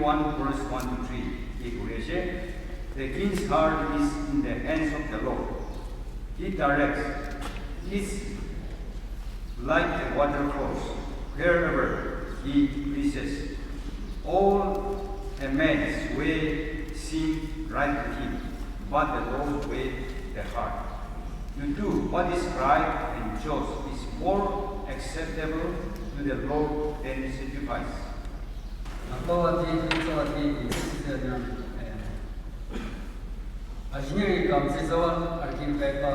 21, verse 1 to 3. The king's heart is in the hands of the Lord. He directs his like the water flows wherever he pleases. All a man's way seems right to him, but the Lord's way the heart. To do what is right and just is more acceptable to the Lord than sacrifice. Aşineri kamsizava arkin pepa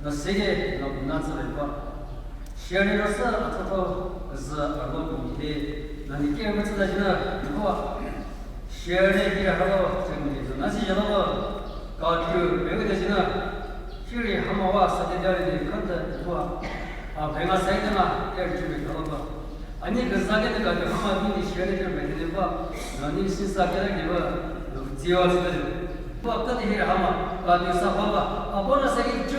no sege no natsalepa şiari rasa atato z arlo kumite nani ke mutsa jina no şiari ki halo changni nasi jalo kaatyu mege jina şiri hamawa sadedari ni kanta to a benga saidana erjubi kalaba ani gazage de kaatyu hama ni şiari ke mege ba nani sinsa kera geba jiwa sudaju Waktu ini hama, kalau sahabat, apa nasihat itu?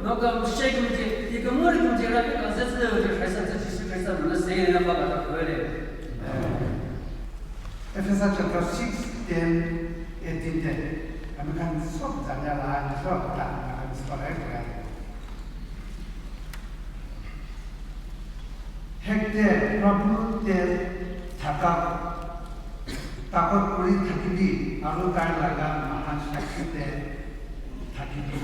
Naga musyrik mungkin, jika murid mungkin rapi kaset itu kerasa terjadi kerasa nasihat apa kata boleh. Ephesians chapter 6, 10, 18. Kami kan sok jalan sok tak akan sekolah kan. Hekte Prabhu te thakak takut puri thakidi aru tai laga mahan sakite thakidi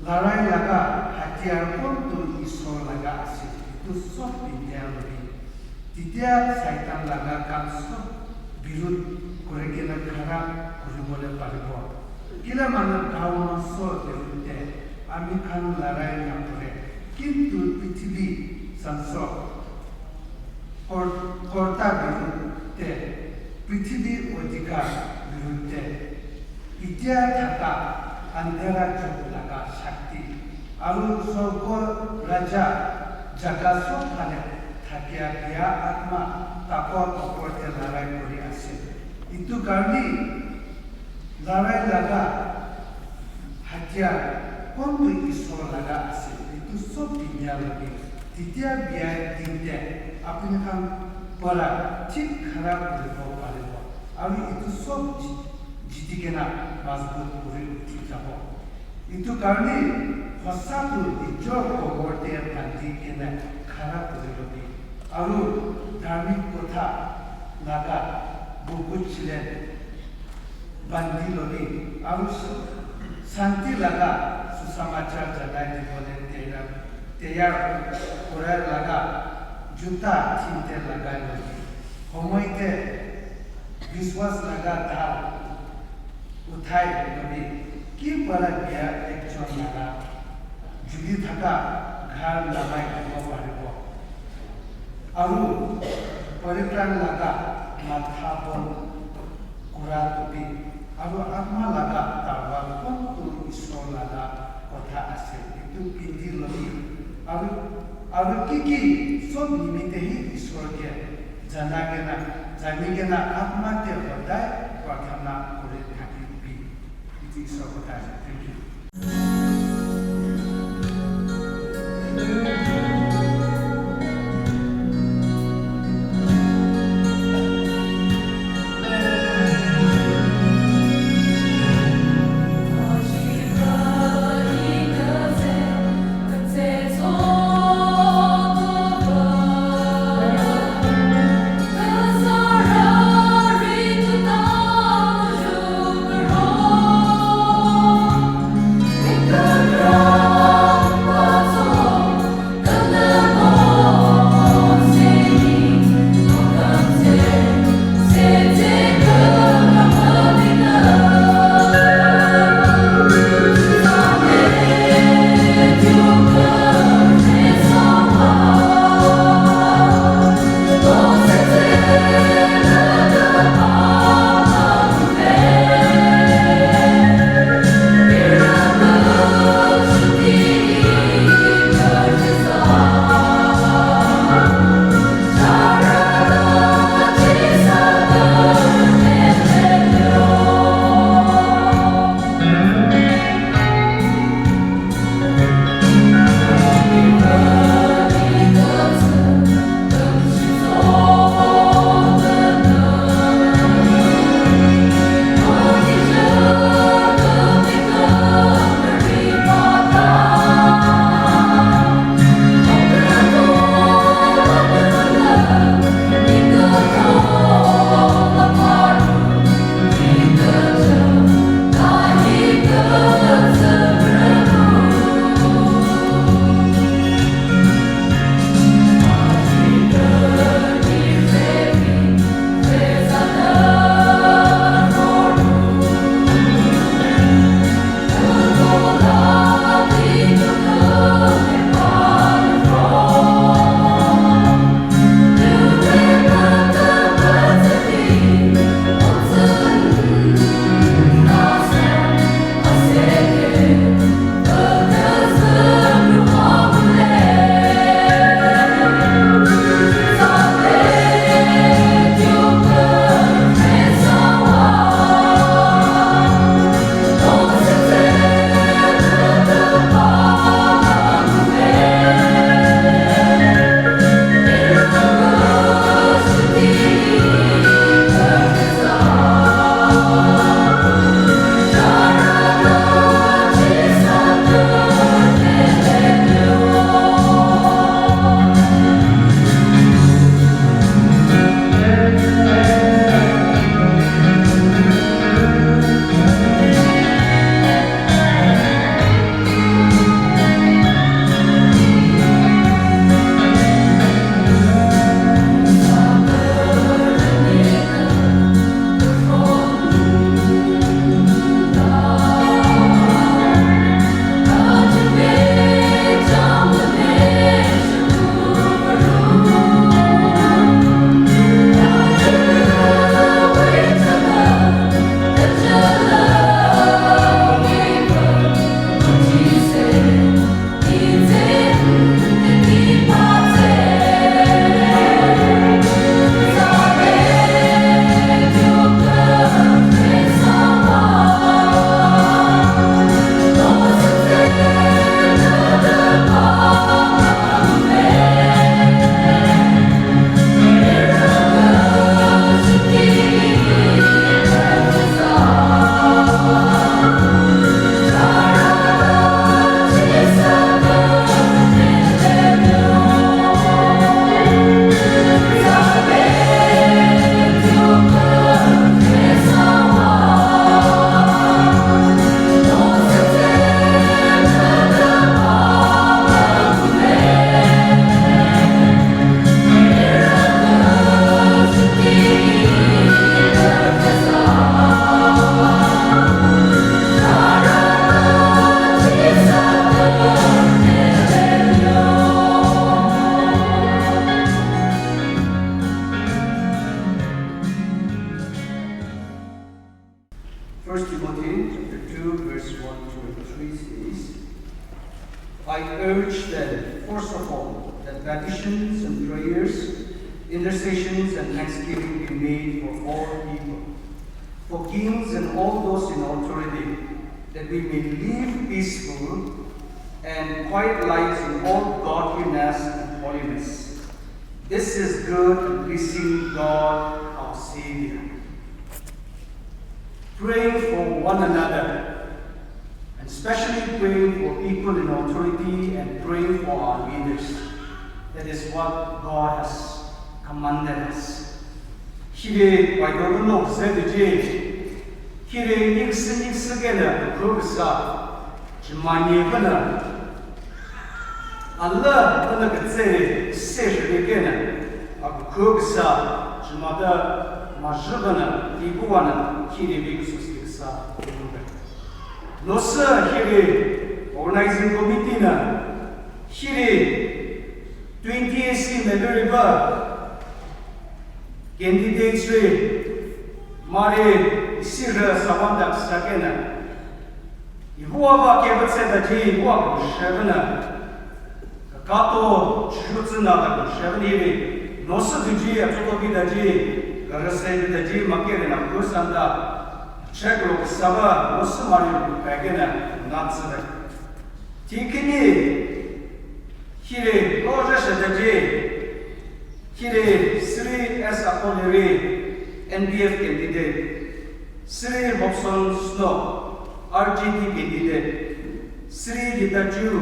larai laga hatiar pun tu isor laga ase itu sob india lagi tidak saitan laga kan sob birut kore kena khara kore bole paribo kila mana kau so derute ami kan larai na pore kintu pithibhi sanso korta birute पृथ्वी अधिकार विरुद्ध इतिया थाका अंधेरा चोक लगा शक्ति आलू सबको राजा जगह सब खाने थाकिया गया आत्मा ताको अपोर्टे लड़ाई करी आसे इतु कारणी लड़ाई लगा हथियार कौन तो ईश्वर लगा आसे इतु सब दुनिया लगी तितिया बिया दिनते अपने काम परा ठीक खराब हो Abi itu sob jiti kena mazbut puri uti jabo. Itu karena fasatu dijor koborte kanti kena khara puri lobi. Aru dharmik kotha laga buku chilen bandi lobi. Aru santi laga susamachar jadai dibole teyar korar laga juta cinte laga lobi. Homoite विश्वास लगातार उठाए कभी कि परा गया एक जन लगा जुली थका घर लगाए को पारिबो आरु परित्राण लगा माथा बन कुरा कभी आरु आत्मा लगा तावा कोन तो ईश्वर लगा कथा आसे इतु किंदी लगी आरु की सब निमित्ते ही ईश्वर के जानागेना जानिगेना आत्मा के हृदय प्रार्थना करे थाकिबि इति ईश्वर कथा thank you Come that petitions and prayers, intercessions and thanksgiving be made for all people, for kings and all those in authority, that we may live peaceful and quiet lives in all godliness and holiness. This is good and pleasing God our Savior. Praying for one another, and especially praying for people in authority and praying for our leaders. That is what God has commanded us. Here, by the Lord said the J, here, Nixon again, Professor, Jimani, Allah, when the say, say again, a Professor, Jimada, Majabana, Ibuana, here, Vixus, no, sir, here, organizing committee, here, 20 AC Medoriba, candidates, Mare, Sira, Savanda, Sakena, Ihuava Kabat said walk Shavana, Kato, Shutzana, Shavani, no Satuji, Atobi, Garasay, the G, Makin, Kursanda. Cheklo Sava, Mosamari, Bagana, Natsara. Tikini, Hire, Rojas the J, Hire, Sri S. Apollere, NBF candidate, Sri Hobson Snow, RGT candidate, Sri Gitaju,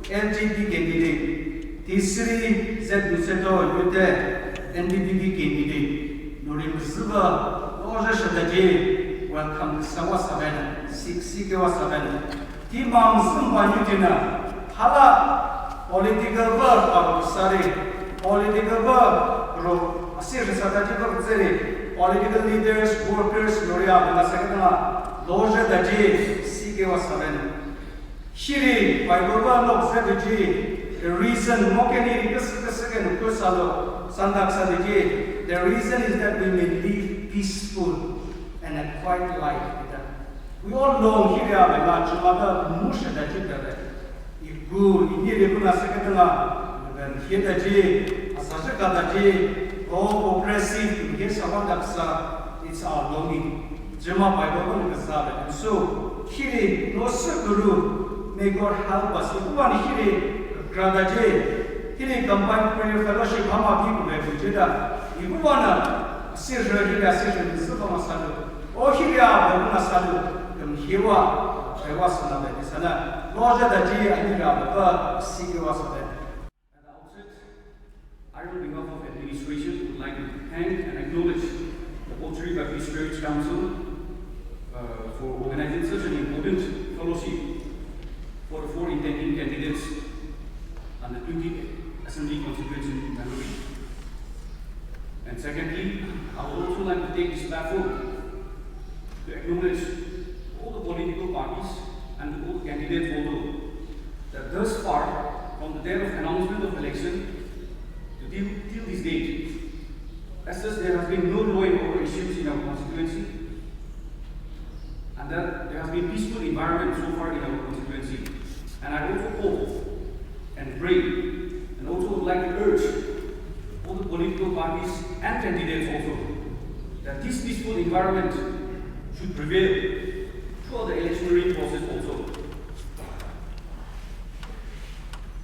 LGT candidate, Tisri Z. Museto, Yute, NDPP candidate, Norim Zuba, Rojas the J. Welcome to Sawa Savannah, Sikewa Savannah. Timam Sumbanutina, Hala, political verb of Sari, political verb, Asir Satajiba Zeri, political leaders, workers, Noria, Nasakana, Loja Daji, Sikewa Savannah. Shiri, by Gurba Lok Zetaji, the reason Mokani Kasakan Kusalo, Sandak Sadaji, the reason is that we may live peaceful and a quiet life. We all know here are the large mother Musha that you got it. If good, in here, you then here the J, Asaka the J, all oppressive, yes, it's our longing. Jema by Gogon Gazala. And so, here, no Guru, may God help us. If one here, Gradaje, here combined prayer fellowship, Hama people, if you want to see her, O Hiria, Boguna Salu, Hiwa, Shawasana, Sana, Roger the G, Anira, Siki At the outset, I, on behalf of administration, would like to thank and acknowledge the Ottery Baptist Church Council for organizing such an important fellowship for the 4 intending candidates and the 20 Assembly constituency in Bangalore. And secondly, I would also like to take this platform to acknowledge all the political parties and all the candidates also that thus far, from the day of announcement of election to till this date, as such there has been no law and order issues in our constituency, and that there has been peaceful environment so far in our constituency. And I also hope and pray and also would like to urge all the political parties and candidates also that this peaceful environment should prevail throughout the electionary process also.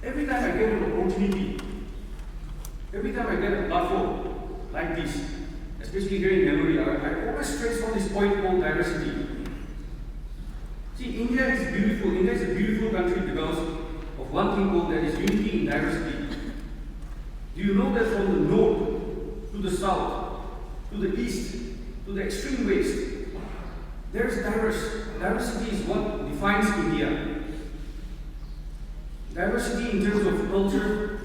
Every time I get an opportunity, every time I get a platform like this, especially here in Bangalore, I always stress on this point called diversity. See, India is beautiful. India is a beautiful country because of one thing called that is unity in diversity. Do you know that from the north to the south, to the east, to the extreme west, there is diversity is what defines India. Diversity in terms of culture,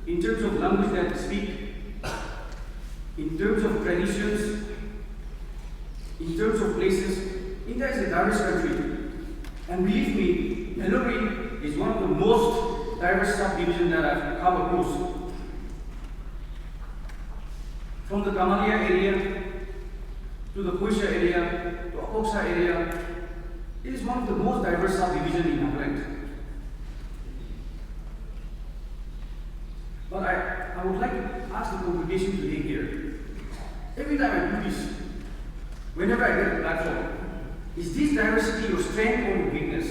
in terms of language that we speak, in terms of traditions, in terms of places. India is a diverse country. And believe me, Bangalore is one of the most diverse subdivisions that I've come across. From the Kamalia area to the Kuisha area to Apoksa area, it is one of the most diverse subdivisions in Nagaland. But I would like to ask the congregation today here, every time I do this, whenever I get a platform, is this diversity your strength or your weakness?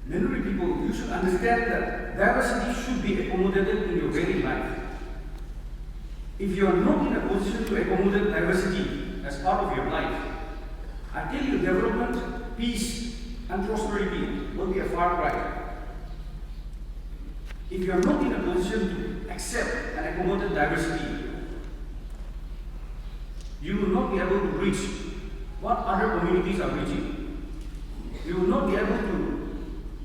Many people, you should understand that diversity should be accommodated in your very life. If you are not in a position to accommodate diversity as part of your life, I tell you, development, peace, and prosperity will be a far cry. If you are not in a position to accept and accommodate diversity, you will not be able to reach what other communities are reaching. You will not be able to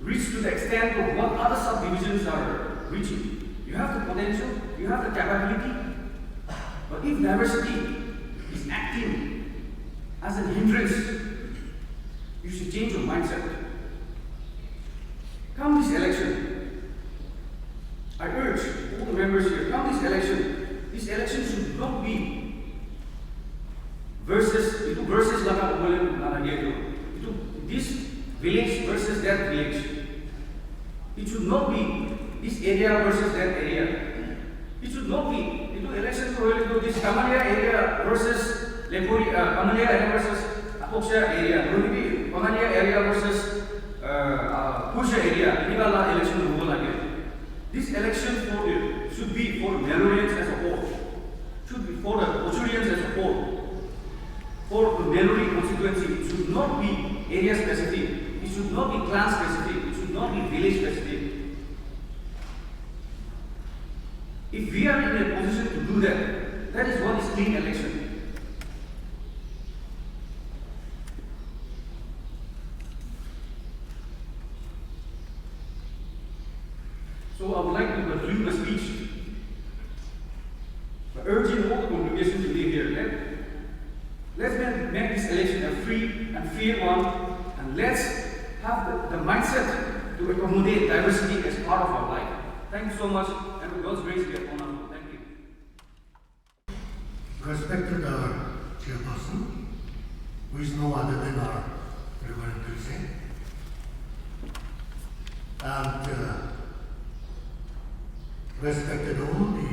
reach to the extent of what other subdivisions are reaching. You have the potential, you have the capability, but if diversity is acting as an hindrance, you should change your mindset. Come this election, I urge all the members here, come this election should not be versus this village versus that village. It should not be this area versus that area. It should not be election this Kamalia area versus Kamalia area versus Apoksha area. It will be Kamalia area versus Pusha area. Election this election should be for Melorians as a whole. Should be for the Ochurians as a whole. For the Melori constituency, it should not be area specific. It should not be clan specific. It should not be village specific. If we are in a position to do that, that is what is clean election. So I would like to conclude my speech by urging all the congregation to be here. Let's make this election a free and fair one, and let's have the mindset to accommodate diversity as part of our life. Thank you so much, and with God's grace, we are honored. Thank you. Respected chairperson, who is no other than our Reverend Tulsi, and respected all the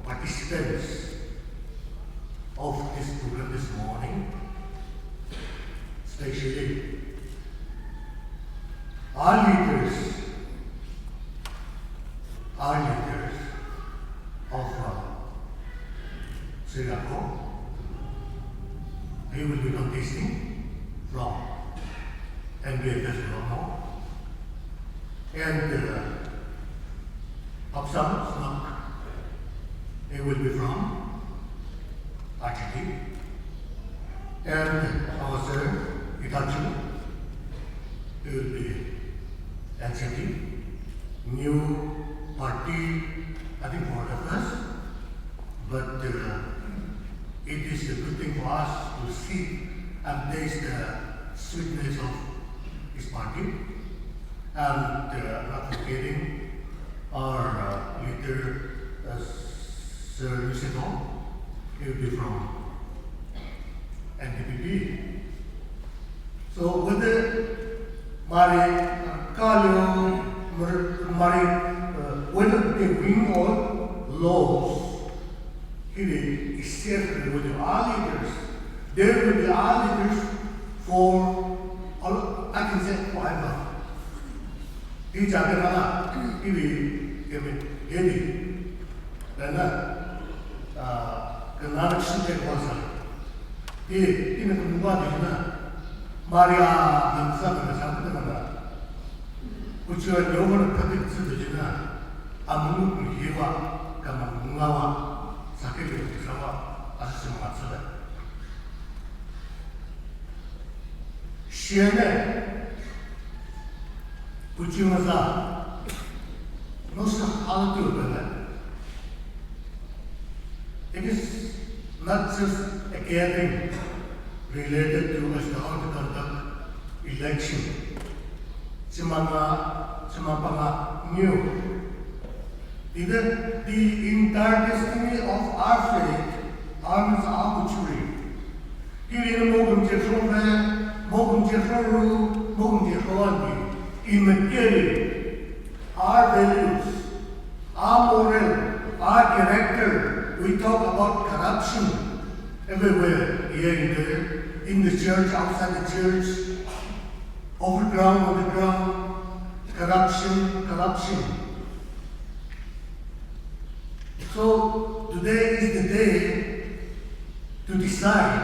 participants of this program this morning, especially our leaders of Singapore. They will be contesting from NBFS Romo and Absam Snak. They will be from RTT and our sir Itachi. They will be NCT, new party, I think for the first, but it is a good thing for us to see and taste the sweetness of this party, and not forgetting our leader, Sir Luciano. He will be from NTPP. So with the whether they win or lose, he will share with our leaders. There will be our leaders for, I can say, forever. Each other, he will give it heavy. Then, 그나라 신체 권사. 이는 누가 되나? 마리아 남사가 상태가 우치가 영어를 표현 쓰듯이나 아무 희와 가만 문화와 사회적 역사와 아시는 맞습니다. 시행에 우치가사 노스 하우트가 it is not just a gathering related to us how to conduct election. Simapanga knew either the entire destiny of our faith, our arbitrary. He didn't know them Kuru Mungi Hawandi, Immaterial, our values, our moral, our character. We talk about corruption everywhere, here and there, in the church, outside the church, overground, underground, corruption. So today is the day to decide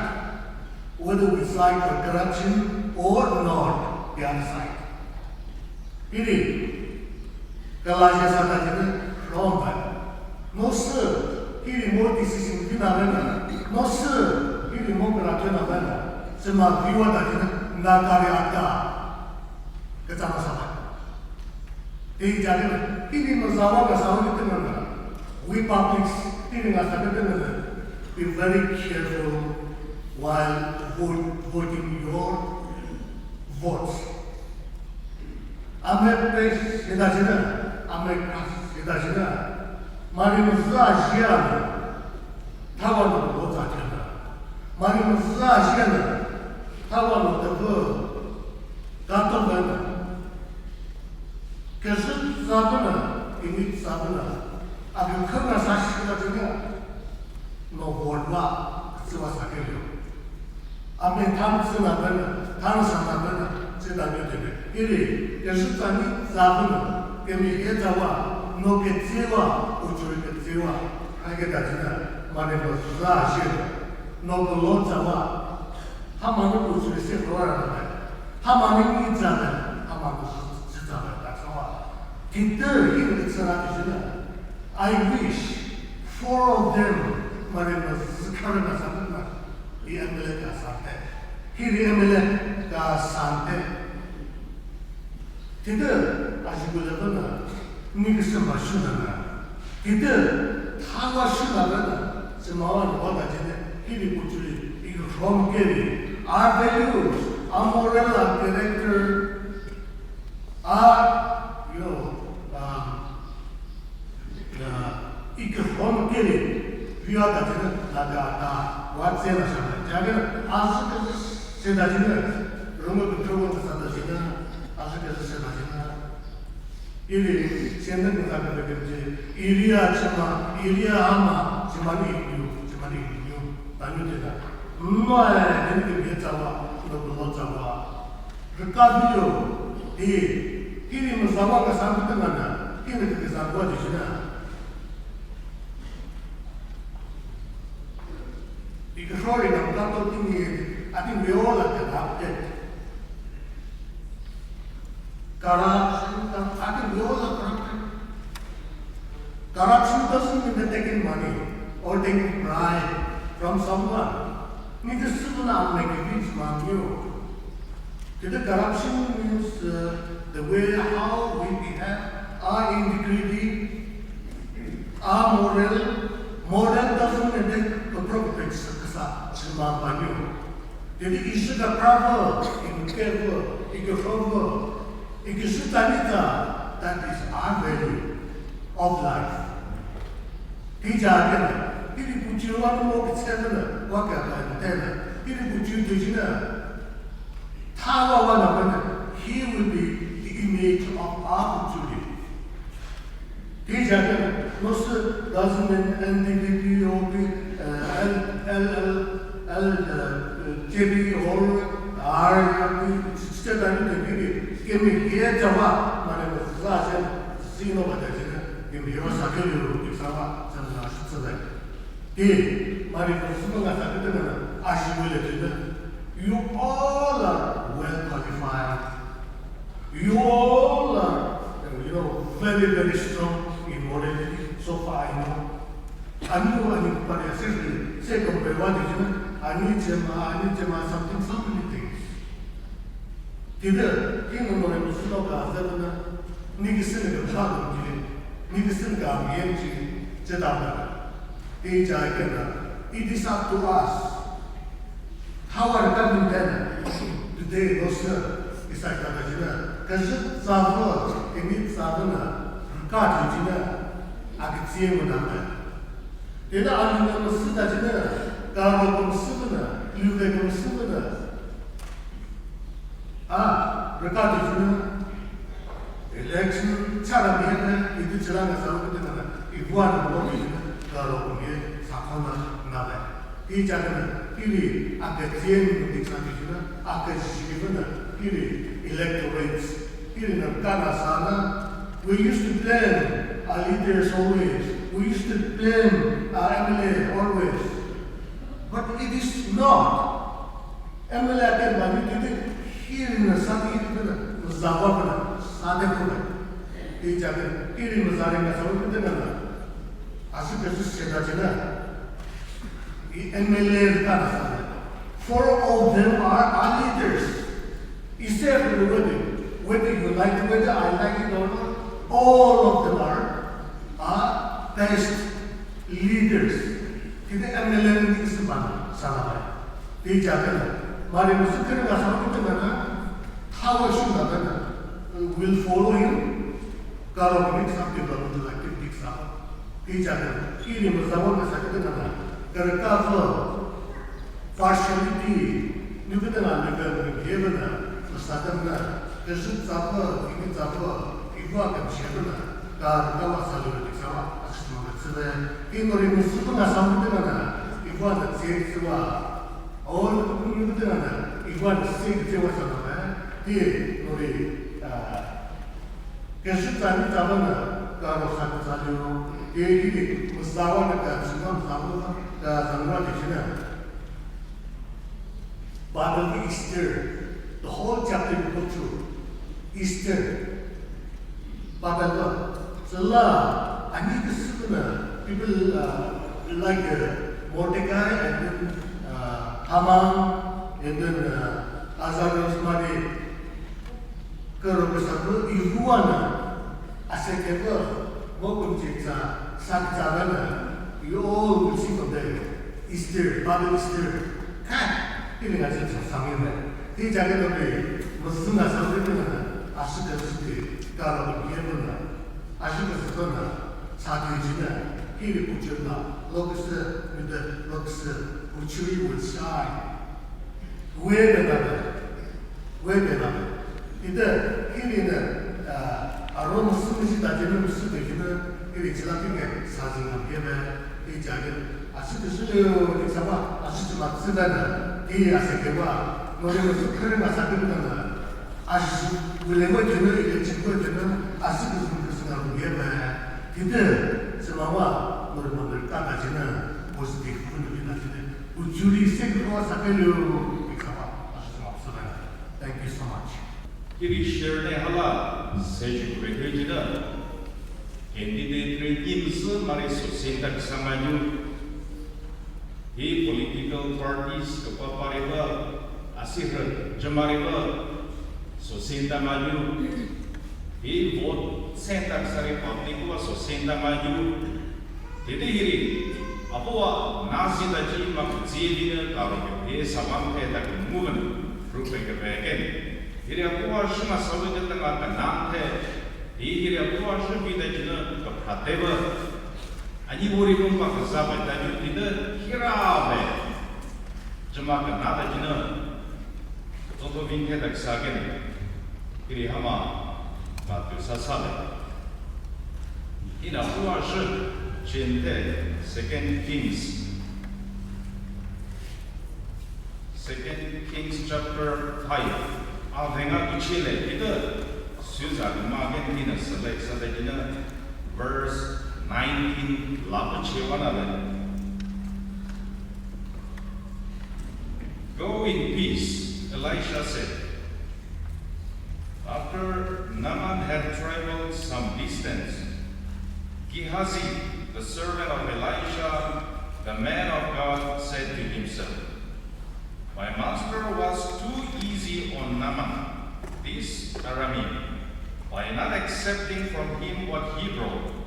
whether we side for corruption or not the other side. Ini Galatians sahaja wrong by. No sir, ini more decision kita mana. No sir, ini more kerajaan mana. Semua viwa tadi nak kari ada kecama sama. Ini jadi ini masalah kita mana. We publics ini nggak be very careful while voting your votes. Amerika sedajana, mari Malaysia, Taiwan vote saja. Mari Malaysia, Taiwan vote, kantor kerja sabana, ini sabana. Agar kerana sahaja juga, no boardwa sewa sakit. Amin tham senabana, tham sanabana, sedang itu. Ini kerja tani sabana, kami jawa, no kecewa, ujung kecewa. Hanya kita mana bersahaya, no belum jawa. Hamanu ujung sekolah ramai, hamanu ini jalan, hamanu sejalan tak sama. Kita ini serat juga. I wish 4 of them mereka sekarang sama di MLA ka santai. Kiri MLA ka santai. Tidak asyik boleh ni kesemua sudah. Tidak tahu sudah semua orang jadi kiri pucuri. Itu from kiri. Our values, our moral, our character, our from kiri, via ada WhatsApp sahaja. Jangan asal sedajina, rumah betul sedajina, asal sedajina. Ini sendiri kita bekerja. Iria ama, cuma ini, tanya tidak. Mana ini dia Jawa, belum Jawa. Rekam ini masalah kesamputan mana? Ini kesamputan di sini. Sorry, I'm not talking here. I think we all are corrupted. Corruption, I think we all are corrupted. Corruption doesn't mean taking money or taking bribe from someone. It is not like a rich man. The corruption means the way how we behave, our integrity, our moral. Moral doesn't mean appropriate. Semua banyak. Jadi isu dah prawa, incapable, ignorable, ignorita. That is our value of life. Tidak ada. Ini pujian orang mau bicara, wakil ada. Ini pujian tu je. Tahu apa? He will be the image of our pujian. Tidak ada. Most doesn't mean NDP or JB or RRP instead of the give me here Java, Madame Zazen, Sino Badazina, give me your Sakuru, Sawa, Sana. Here, Madame Sumanga Sakana, Ashiwilla, you all are well qualified. You all are, very, very strong in morality. So far, I know. I knew pada saya compare I need something things. Tidak, kini orang Muslim kata ni kisah ni berkata ni kisah kami yang cerita. Ini jaga. It is up to us. How are we then? Today, no sir, is like that. Kerja sahaja, ini sahaja, kata je agak siapa nama. Tidak ada yang sudah jadi, kalau kamu sudah, juga kamu sudah. 레카드는 엘렉션 차라미에는 이들 지나가 사람들은 이구하는 법이는 여러분의 사건을 나가요. 이 자리는 이리 앞에 뒤에 있는 딕션이지는 앞에 지시기는 이리 electorates 이리는 까나사는 we used to blame our leaders always. We used to blame our MLA always. But it is not. MLA can manipulate here in the Sadi Ibn Zababana, Sadekuna. 이 자리는 이리 무사리가 서울대는 아시다시피 세다지는 이 MLA 까나사는 four of them are our leaders. Except whether you like it, whether I like it or not, all of them are best leaders. 근데 MLA는 있으면 살아봐요. 이 자리는 말이 무슨 그런 가서 그때는 타워 신나면 will follow him. 가로비는 상대방을 like 빅사. 이 자리는 이름을 잡아서 그때는 그러니까 partiality 누구든 안 되는 예배는 사람은 그래서 잡아 이미 잡아 이거하고 시작은 다 나와서 되잖아. 아시죠? 이 노래 무슨 나서는데나 이거는 제일과 어느 누구든 이거는 제일잖아. 이 노래 그래서 잡아는 가로 사는 이 무사와는 같은 사람은 다 장관 되시는 Bible Easter. The whole chapter you go through Easter, Bible. So I need to see people like Mordecai and then Haman and then Azarias Mari. 그러고서 이후에는 아세케가 먹은 직사 사자는 you all will see from there. Easter, Bible Easter. 이런 것을 상상해요. 이 자리는 무슨 나서는 아시다시피 가로를 예문은 아시다시피는 사기지는 이리 붙였나 로그스 with 로그스 우추리 will shine 왜 배나면 이때 이리는 아로마 스미시 다지는 무슨 되기는 이리 지나치게 사진을 예배 이 자리는 아시다시피 이사마 아시지만 쓰다는 이 아세케와 노래에서 그런 사람들은 아시 우리가 주는 이제 친구들 주는 아시는 것을 예배 근데 저마와 노래만들 까다지는 모습이 그분들이 나지는 우주리 생각과 사kel로 이카와 아시는 없어요. Thank you so much. 이리 시절에 하라 세주 그레이지는 캔디데이트를 임스 말해서 생각상하는 이 political parties kepaparewa asir jemariwa sosenta maju i vote sentak sare public wa sosenta maju dedehiri apwa nasida ji mak jidina karo e samam the tak mugan rupe ke begen iri apwa shima sabe tanga nam the iri apwa shimi da jina ka prateva Они говорим по запад, они видят хираве. Джамака надо жена, кто-то винтер так саген, или хама, мату сасабе. И на хуаше ченте Second Kings chapter 5. Авенга ичеле, видят сюзак маген дина садежина verse 19 Go in peace, Elisha said. After Naaman had traveled some distance, Gehazi, the servant of Elisha, the man of God, said to himself, My master was too easy on Naaman, this Aramean, by not accepting from him what he brought.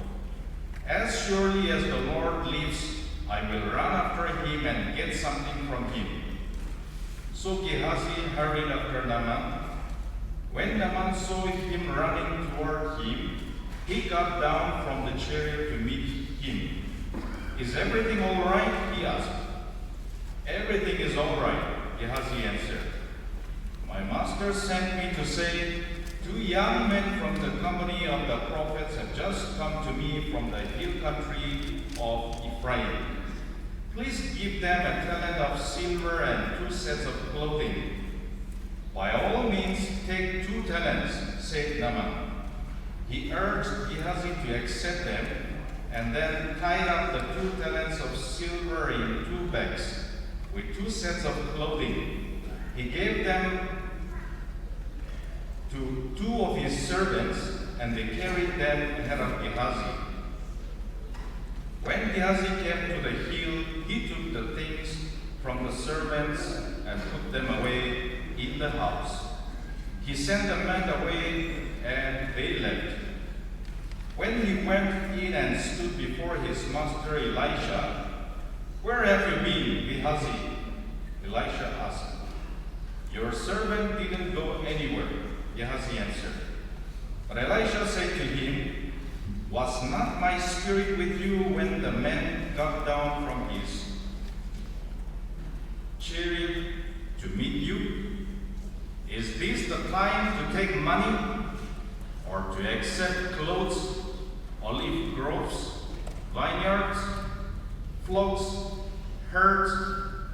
As surely as the Lord lives, I will run after him and get something from him. So Gehazi hurried after Naaman. When Naaman saw him running toward him, he got down from the chariot to meet him. Is everything all right? He asked. Everything is all right, Gehazi answered. My master sent me to say, 2 young men from the company of the prophets have just come to me from the hill country of Ephraim. Please give them a talent of silver and 2 sets of clothing. By all means, take 2 talents, said Naaman. He urged Gehazi to accept them, and then tied up the 2 talents of silver in 2 bags with 2 sets of clothing. He gave them to 2 of his servants, and they carried them ahead of Gehazi. When Gehazi came to the hill, he took the things from the servants and put them away in the house. He sent the men away, and they left. When he went in and stood before his master Elisha, "Where have you been, Gehazi?" Elisha asked. "Your servant didn't go anywhere," Gehazi answered. But Elisha said to him, "Was not my spirit with you when the man got down from his chariot to meet you? Is this the time to take money, or to accept clothes, olive groves, vineyards, flocks, herds,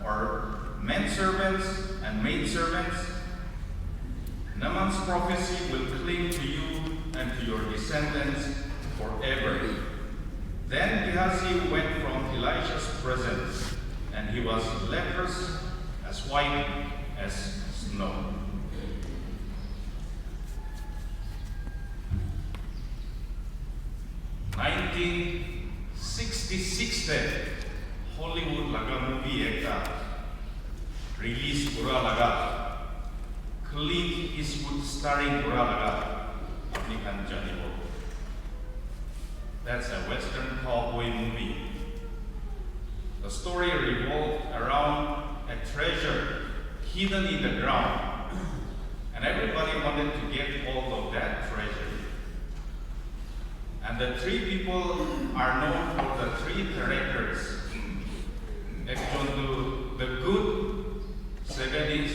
or menservants and maidservants? Naaman's prophecy will cling to you and to your descendants forever." Then Gehazi went from Elisha's presence, and he was leprous, as white as snow. (1966) Hollywood लगा movie एक release बुरा लगा. Clint Eastwood starring बुरा लगा अपनी कहानी हो. That's a Western cowboy movie. The story revolved around a treasure hidden in the ground, and everybody wanted to get hold of that treasure. And the 3 people are known for the 3 characters. The good, second is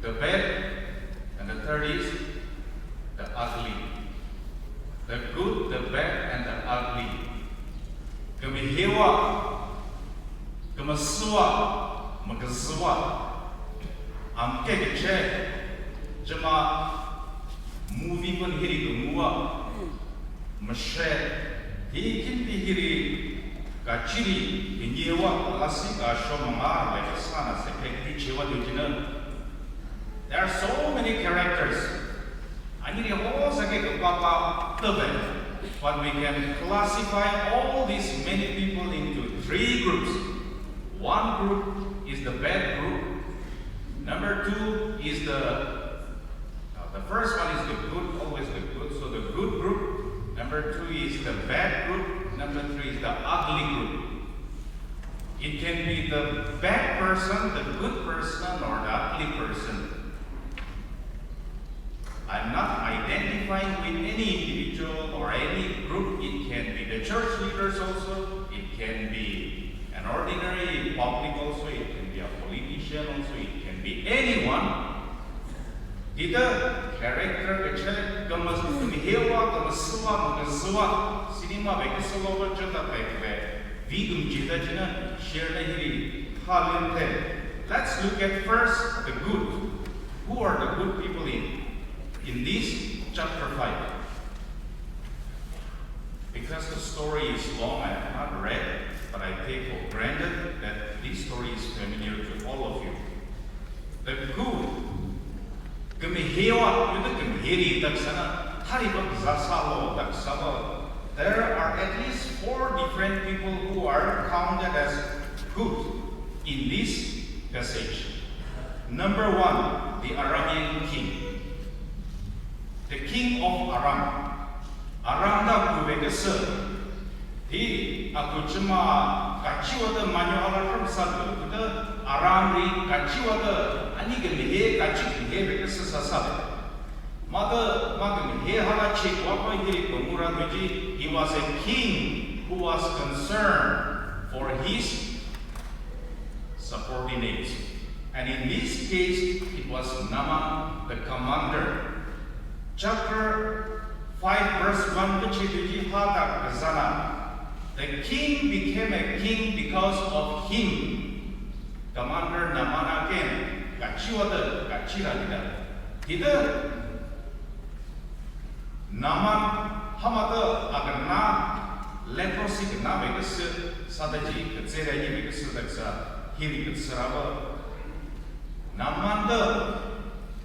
the bad, and the third is the ugly. The good, the bad, and the ugly. Kemihewa, kemesuwa, megezwa. Amke kece, jema movie pun hiri kemua. Meshe, hikin hiri kaciri, inyewa alasi kashomangar lekasana sepekti cewa dujina. There are so many characters. I need a whole second papa tebe. But we can classify all these many people into 3 groups. One group is the bad group. Number 2 is the first one is the good, always the good. So the good group. Number 2 is the bad group. Number 3 is the ugly group. It can be the bad person, the good person, or the ugly person. I'm not identifying with any individual or any group. It can be the church leaders also. It can be an ordinary public also. It can be a politician also. It can be anyone. Kita character kecil kemihewa, kemesuwa, megezwa. Sinema bekesuwa bercerita baik-baik. Vigum cita cina share hiri halente. Let's look at first the good. Who are the good people in this chapter 5? Because the story is long, I have not read, but I take for granted that this story is familiar to all of you. The good. Kemihewa itu kemihiri taksana haribak zasalo taksalo. There are at least 4 different people who are counted as good in this passage. Number 1, the Arabian king. The king of Aram. Aram dah kubegesa. Hi aku cuma kaciwata manyohala persatu. Kita Aram ri kaciwata ani gemihe kaci gemihe begesa sasabe. Mother he was a king who was concerned for his subordinates. And in this case, it was Naaman the commander. Chapter 5 verse 1 the king became a king because of him. Commander Naaman again, Hida Naaman Hamada Agana leprosy Navegas Sadaji, Katseraji Vegasadaxa, Hiri Katsarava Naaman the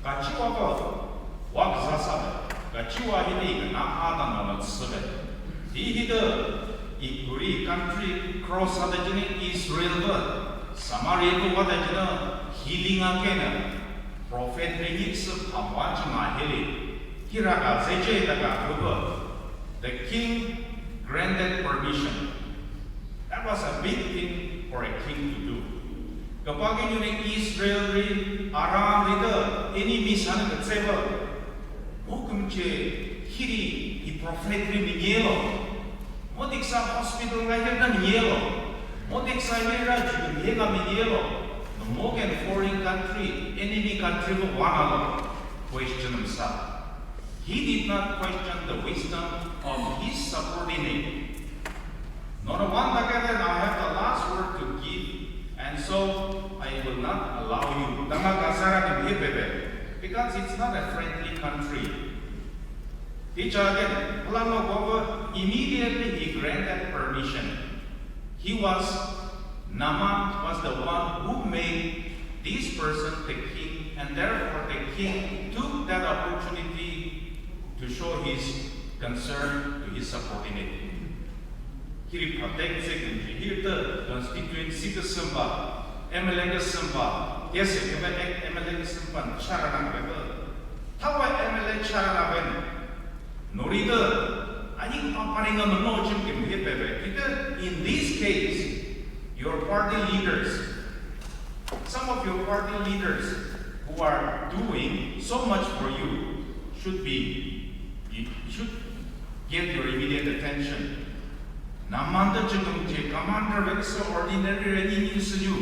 Kachiwaka, Wakzasaba, Kachiwa Hidi, Nahada Namat He hid Ikuri country cross Sadajini Israel, Samaria Wadajina, healing again, Prophet Renix of Amwachima Hili, Hiraka Zeje Daga, the king granted permission. That was a big thing for a king to do. Kapag yung Israel rin, Aram rin, enemies na nagtseba, mukumche, hiri, i-prophet rin ninyelo. Modik sa hospital ngayon na ninyelo. Modik sa mera, jumiyega ninyelo. No mogen foreign country, enemy country mo wanalo. Question himself. He did not question the wisdom of his subordinate. No one together, I have the last word to give. And so I will not allow you because it's not a friendly country. Immediately he granted permission. Naaman was the one who made this person the king, and therefore the king took that opportunity to show his concern to his subordinate. He protects it. Here the constituent citizen, MLA Samba, yes, MLA Samba, Charana, Tawa MLA Charana, Norida, I think Paparinga no Jim in this case, your party leaders, some of your party leaders who are doing so much for you should get your immediate attention. Namanda Jumje, Commander Vex ordinary news you.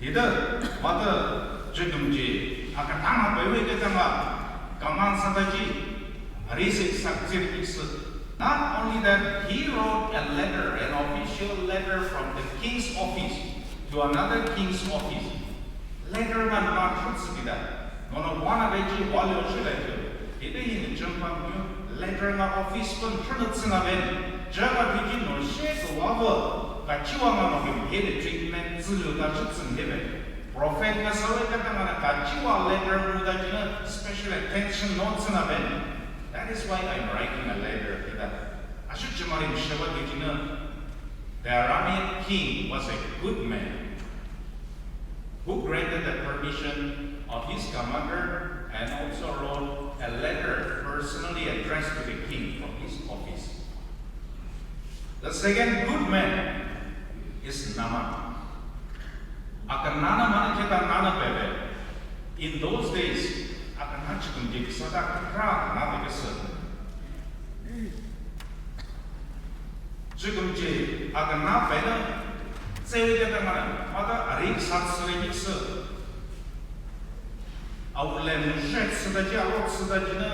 Either Mother Jumje, Akatama Bewekatama, Kaman Sadaji, Arisik Sakzir. Not only that, he wrote a letter, an official letter from the king's office to another king's office. Letter man not Hutsida. No one of Eji Walio Ida in the Jumpam letter na office con Trunutsinaven. Jaga Pidgin or Shake Lava, Kachiwa of him treatment, Zulu Dachutsun Heaven. Prophet Nasalekatana Kachiwa letter Mudajina, special attention notes in a bed. That is why I'm writing a letter to that. Ashutjamari Shavadijina, the Aramean king was a good man who granted the permission of his commander and also wrote a letter personally addressed to the king from his office. The second good man is Naaman. Akan Naaman kita Naaman bebe. In those days, akan hachikun di sada kra na bigasa. Chikunji akan na bebe. Sewi kita mana? Ada arik satsre bigasa. Awle mushet sadaji awak sadajina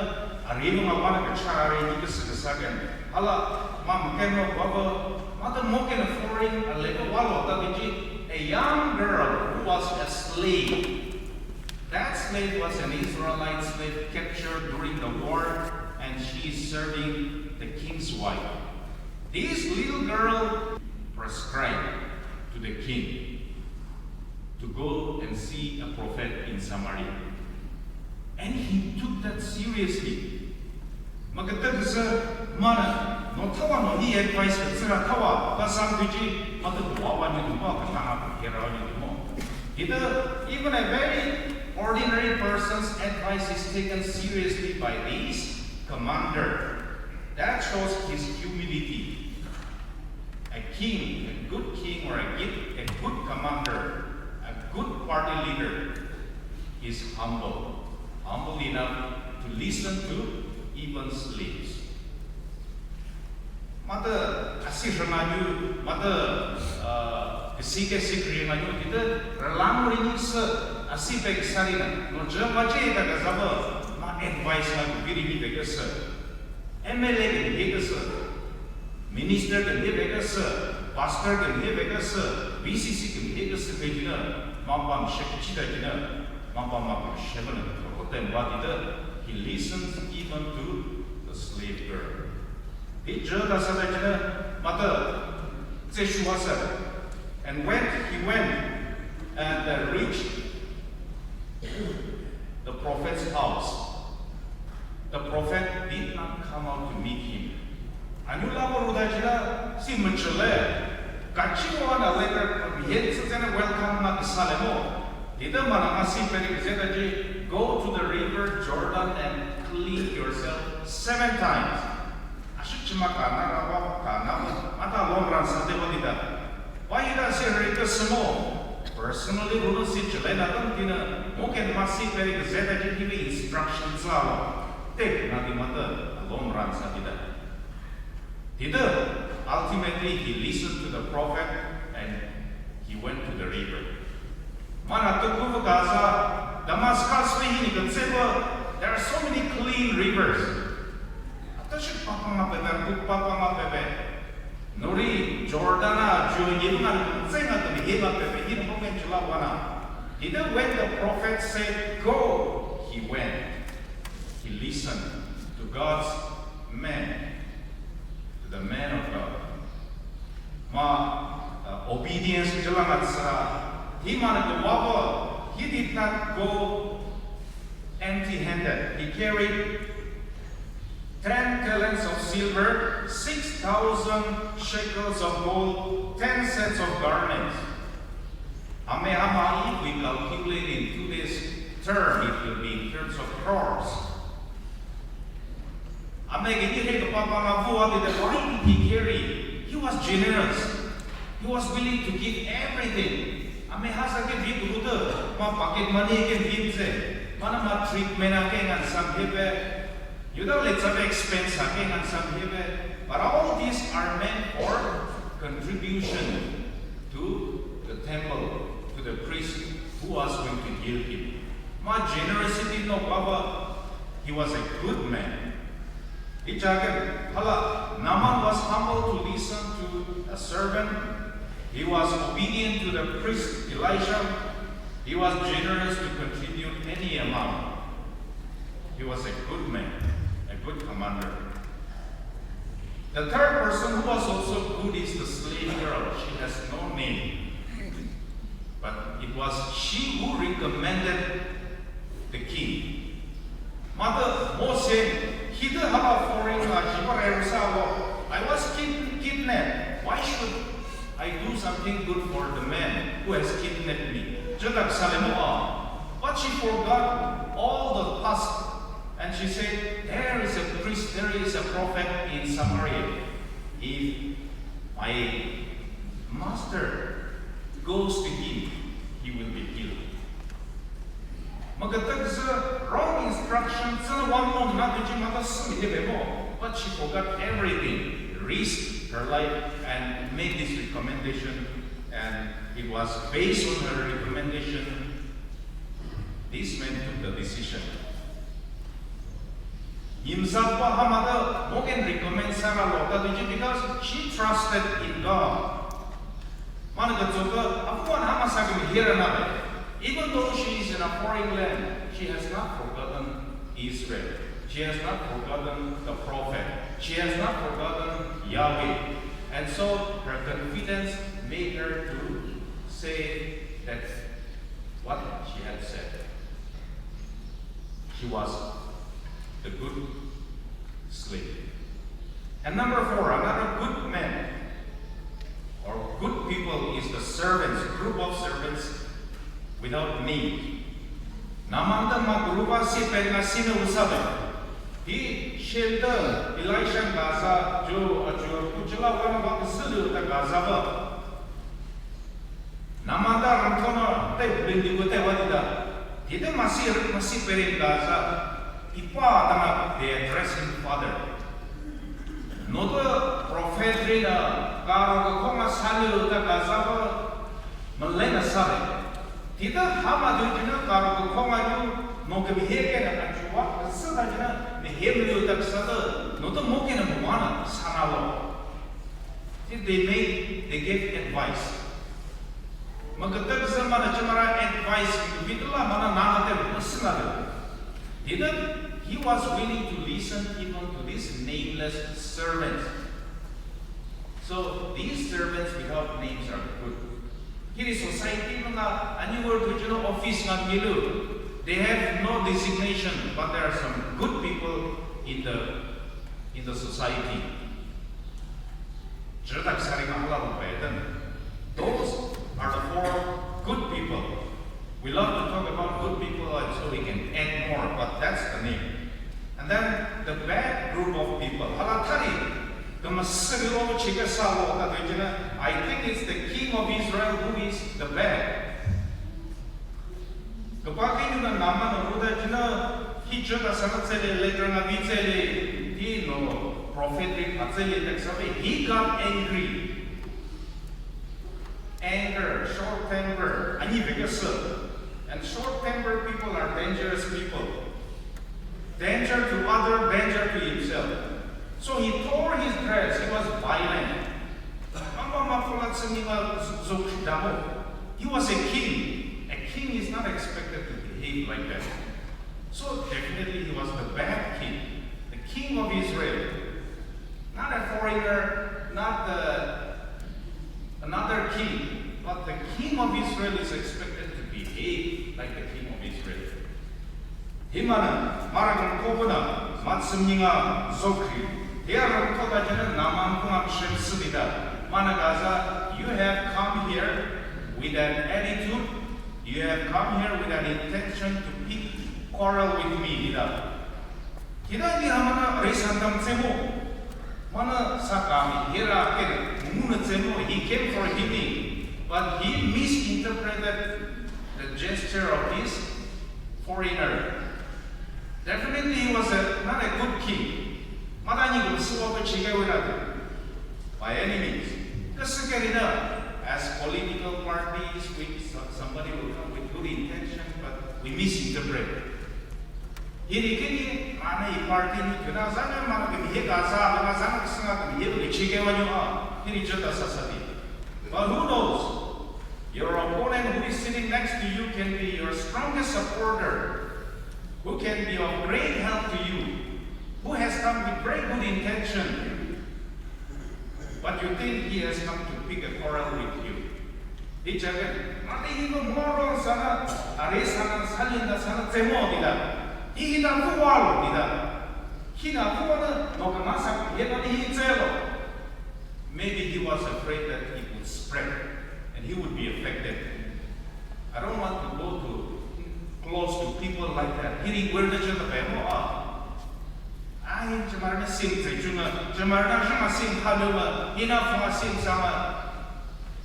arimu ngapana kachara bigasa kesagan. Allah. Mom came Baba, Mother Mokin foreign a little while a young girl who was a slave. That slave was an Israelite slave captured during the war, and she is serving the king's wife. This little girl prescribed to the king to go and see a prophet in Samaria. And he took that seriously. Maganda sa mana. No tawa no ni advice ka sira tawa pasang biji mata wawa ni mo ka na kira ni mo. Even a very ordinary person's advice is taken seriously by this commander. That shows his humility. A king, a good king or a good commander, a good party leader is humble enough to listen to even slaves. Mata asih remayu, mata kesike sikri remayu kita relang ringi se asipek sarina no jamaje ta gazaba ma advice na giri begas MLA ke begas minister ke begas pastor ke begas BCC ke begas pejina mambam shekchida jina mambam shebana hotem wadida he listens even to the slave girl he jada sadajina mata zeshuasa and when he went and reached the prophet's house, the prophet did not come out to meet him. Anula Rudajila, si Machele, Kachiwana later, Yetsana welcome na Salemo. Did the Manamasi Perikzetaji go to the river Jordan and clean yourself 7 times? Ashichimakana, Mata Longran Sadevadida. Why does he read the small? Personally, Runo si Chilena Tina, Moken Masi Perik Zeta give instructions. Take Nadi Mother, a long run Sadida. Ultimately, he listened to the prophet and he went to the river. Manatukuva Gaza, Damascus, there are so many clean rivers. Atashik Papa Pepe, Papa Pepe. Nori Jordana, Julian, Senat, the Hila Pepe, when the prophet said, go, he went. He listened to God's man, to the man of God. Obedience to Jalamatsa. He wanted to walk. He did not go empty-handed. He carried 10 talents of silver, 6,000 shekels of gold, 10 sets of garments. If we calculate in today's term, it will be in terms of crores. Why did he carry? He was generous. He was willing to give everything. Pocket money can give treatment. You know, let's have expense and some here, but all these are meant for contribution to the temple, to the priest who was going to heal him. My generosity, no Baba, he was a good man. Naaman was humble to listen to a servant. He was obedient to the priest Elisha. He was generous to contribute any amount. He was a good man. Good commander. The third person who was also good is the slave girl. She has no name. But it was she who recommended the king. Mother Moses, he did have a foreign I was kidnapped. Why should I do something good for the man who has kidnapped me? But she forgot all the past. And she said, there is a priest, there is a prophet in Samaria. If my master goes to him, he will be healed. Wrong instruction, but she forgot everything, risked her life and made this recommendation, and it was based on her recommendation. This man took the decision. Himself Hamada Mogen recommends Sarah Lota because she trusted in God. Even though she is in a foreign land, she has not forgotten Israel. She has not forgotten the prophet. She has not forgotten Yahweh. And so her confidence made her to say that what she had said. She was the good slave. And number 4, another good man or good people is the servants, group of servants without need. Namanda magrupa si pena sino usabe. He shelter Elisha Gaza jo ajur kuchla wan bak silu ta Gaza ba. Namanda ramthona te bindigo te wadida. Dide masih perin Gaza. Ipa tama they address him father. Noda prophet rina karo ko ma salu ta Gaza ba malena sabe. Kita hama dujina karu khomaju noke beheke na anchuwa sadajina ne hemlu tak sada no to moke na mwana sanalo. They gave advice. Magatak zamana chamara advice vidula mana nanate musnada. He was willing to listen even to these nameless servants. So these servants without names are good. Here is society na anywhere to office na milu. They have no designation, but there are some good people in the society. Those are the 4 good people. We love to talk about good people so we can add more, but that's the name. And then the bad group of people. I think it's the king of Israel who is the bad. He got angry. Anger, short temper, and short tempered people are dangerous people. Danger to others, danger to himself. So he tore his dress, he was violent. He was a king. A king is not expected to behave like that. So definitely he was the bad king, the king of Israel. Not a foreigner, not another king, but the king of Israel is expected to behave like the king of Israel. Himana, Maragan Kobuna, Matsumninga, Zokri. They are Togajana Namankunga Shemsudida. Managaza, you have come here with an attitude, you have come here with an intention to pick quarrel with me. Hida ni hamana Resandam Zemo. Mana Sakami, Hira Ken, Muna Zemo, he came for healing, but he misinterpreted the gesture of this foreigner. Definitely he was not a good king. By any means. As political parties, somebody will come with good intention, but we misinterpret. But who knows? Your opponent who is sitting next to you can be your strongest supporter, who can be of great help to you, who has come with very good intention, but you think he has come to pick a quarrel with you. Maybe he was afraid that it would spread and he would be affected. I don't want to go too close to people like that.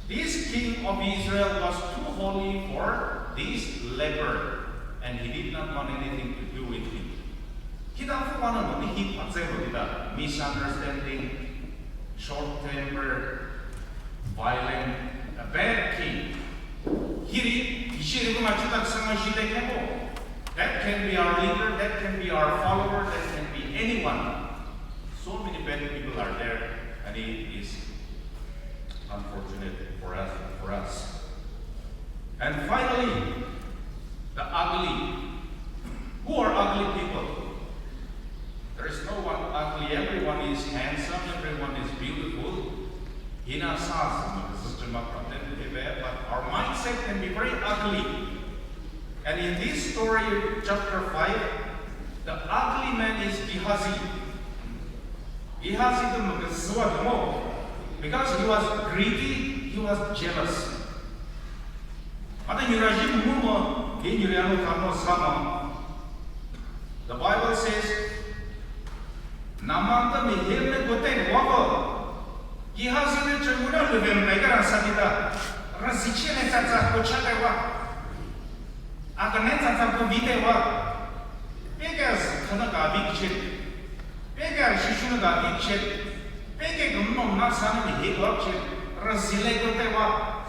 This king of Israel was too holy for this leper, and he did not want anything to do with him. Misunderstanding, short temper, violent, a bad king. That can be our leader, that can be our follower, that can be anyone. So many bad people are there, and it is unfortunate for us. And finally, the ugly. Who are ugly people? There is no one ugly. Everyone is handsome, everyone is beautiful. But our mindset can be very ugly. And in this story, chapter 5, the ugly man is Gehazi. Because he was greedy, he was jealous. The Bible says, Namanta mihirne goten wako. Gehazi ne chemuna levem negara sanida. Rasichene tata kochate wa. Akane tata ko vite wa. Begas kana ga bikchit. Begar shishuna ga bikchit. Bege gumno na sanu hegorchit. Rasile gote wa.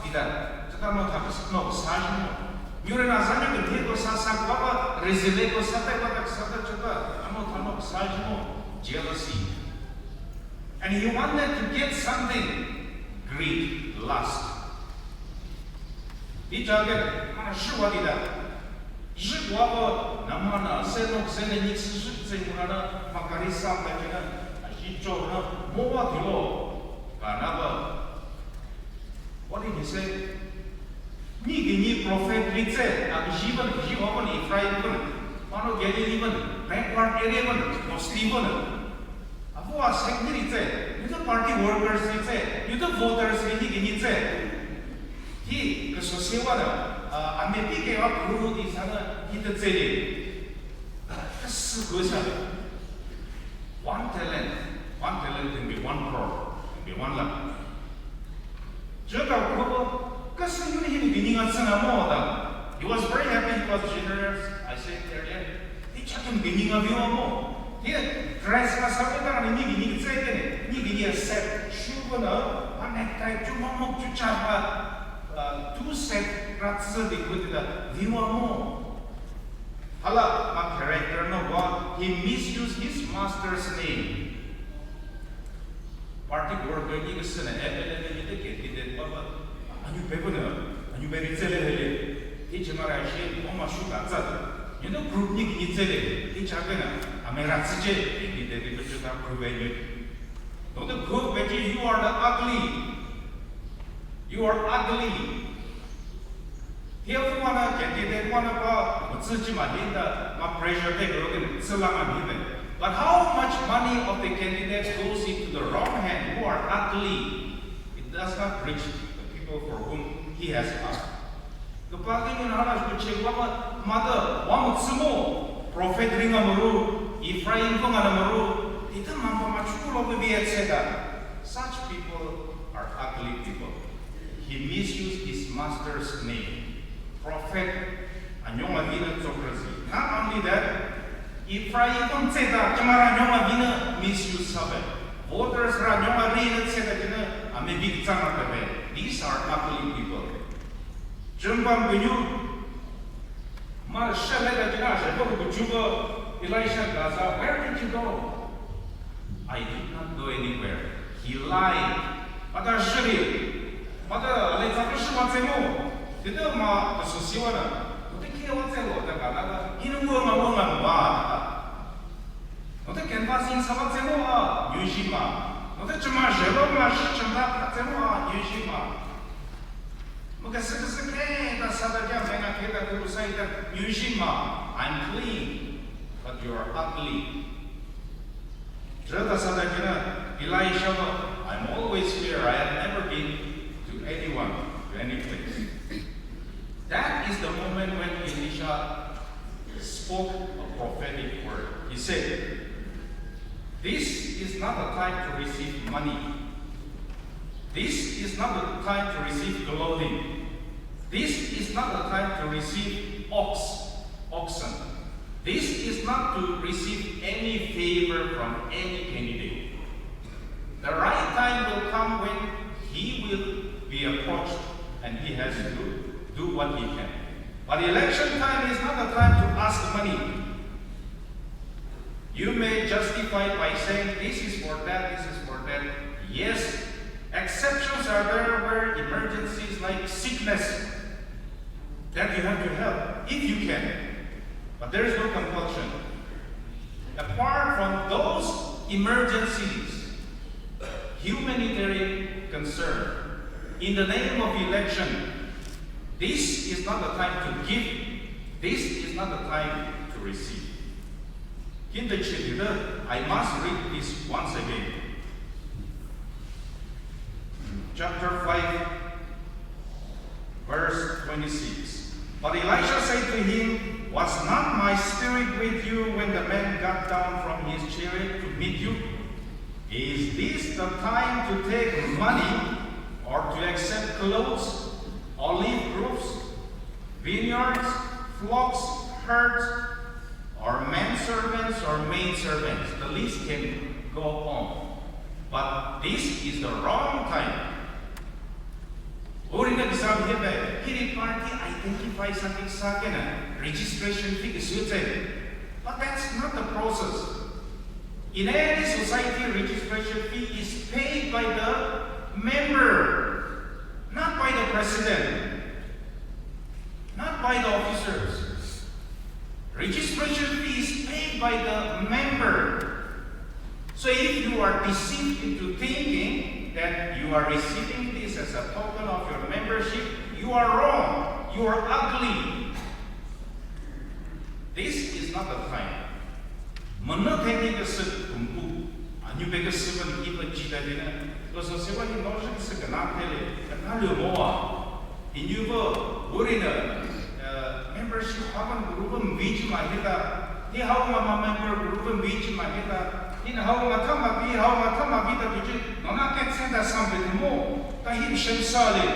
Ida. Tata no tapis no sajno. Yure na zanya ke dheko sasak baba rezile ko sate baba sate chota amo thano sajmo jealousy. And he wanted to get something, greed, lust. Di jaga mana shwadi da. Jwabo namana senok sene nix senmana makari sam da jena ajicho na mowa dilo kanaba. What did he say? Ni gini prophet ritse ag jivan jivan Ephraim ban mano Galilee ban backward area ban Muslim ban apo asek ni ritse you the party workers ritse you the voters ni gini ritse hi ke sosewa da ame pi ke wa guru di sana hi the tsele kas go sa one talent can be 1 crore, can be 1 lakh. Jaga ko kasi yun hindi biningan sa namoda. He was very happy, he was generous. I said earlier, di chakin biningan view mo. Dia dress ka sa kita ni gini sa ite ni gini set shoe na necktie cuma mo chucha 2 set ratsa di ko tida view mo. Hala ma character no God, he misused his master's name. Party worker ni kasi na ni de baba anyu bebona anyu beri tsele hele ti chimara she oma shu ga za you know group ni ni tsele ti chagena amera tsije ni de de chuta provene no the group which you are ugly here for one candidate one ba tsuji ma hinda ma pressure de grogen tsulama ni. But how much money of the candidates goes into the wrong hand who are ugly? It does not reach the people for whom he has asked. The party in Harash which mother one sumo prophet ringamuru Ephraim Konganamaru Tita Mama Machulo etc. Such people are ugly people. He misused his master's name. Prophet Anyoma Vina Zokrazi. Not only that, Ephraim kon tseda chamara nyoma vina misuse sabe. Voters ra nyoma rina tseda jena ame big tsama kabe. These are ugly people. Jumbam bunyu mar shale da jena she ko juba Elisha Gaza. Where did you go? I did not go anywhere. He lied. Mata shiri. Mata le tsaka shwa tsemo. Dida ma asosiwana. Note canvassing sabatsemo Yushima. Note chuma jeloma shichamba katsemo Yushima. Muka sekeseke da sadaja menga keda kurusaita Yushima. I'm clean, but you are ugly. Jada sadajana Elisha, I'm always here. I have never been to anyone, to any place. That is the moment when Elisha spoke a prophetic word. He said, this is not the time to receive money. This is not the time to receive clothing. This is not the time to receive oxen. This is not to receive any favor from any candidate. The right time will come when he will be approached and he has to do what he can. But election time is not the time to ask money. You may justify by saying this is for that, this is for that. Yes, exceptions are there where emergencies like sickness that you have to help if you can. But there is no compulsion. Apart from those emergencies, humanitarian concern, in the name of election, this is not the time to give. This is not the time to receive. In the Chedida, I must read this once again. Chapter 5, verse 26. But Elisha said to him, was not my spirit with you when the man got down from his chariot to meet you? Is this the time to take money or to accept clothes, olive groves, vineyards, flocks, herds, or manservants or maidservants? The list can go on. But this is the wrong time. 우리는 그 사람 해봐. He party identify something 사게는 registration fee 수제. But that's not the process. In any society, registration fee is paid by the member, not by the president, not by the officers. Registration fee is paid by the member. So if you are deceived into thinking that you are receiving this as a token of your membership, you are wrong. You are ugly. This is not the time. Menurut saya kumpu, anju bega seban kita cita dina, kalau seban ini nolak segenap hele, kenal semua. Ini juga, orangnya membership hawan grup beach mahita, ini hawan member grup beach mahita, ini hawan macam mahita beach, nona kecenda sampai temu, tapi sensale,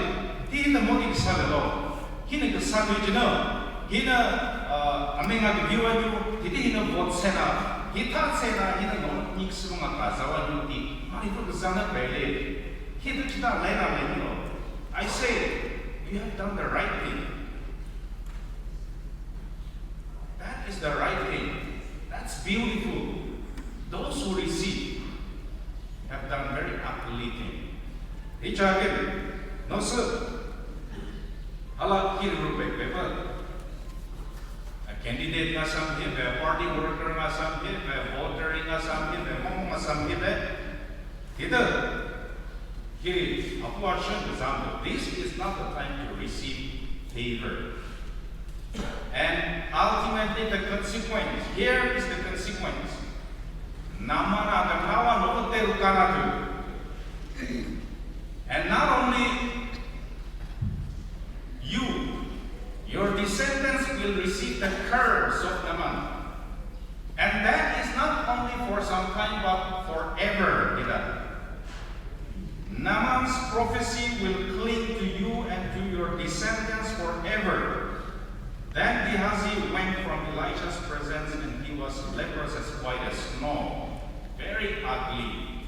ini mau disale lo, ini kesatu je na, ini amenga biwaju, ini buat sena. Kita sena ini non mix rumah kazawan juti, mari itu kesana balik. Kita kita lain lo. I say, you have done the right thing. That is the right thing. That's beautiful. Those who receive have done very ugly thing. Ichagen, no sir. Hala kiru beber. Candidate nga sampai, party worker nga sampai, voter nga sampai, ngomong nga sampai, kita kiri aku action example. This is not the time to receive favor, and ultimately the consequence. Here is the consequence. Nama na kawan hotel kanatu, and not only you. Your descendants will receive the curse of Naaman. And that is not only for some time, but forever. Naaman's prophecy will cling to you and to your descendants forever. Then Gehazi went from Elijah's presence, and he was leprous as white as snow. Very ugly.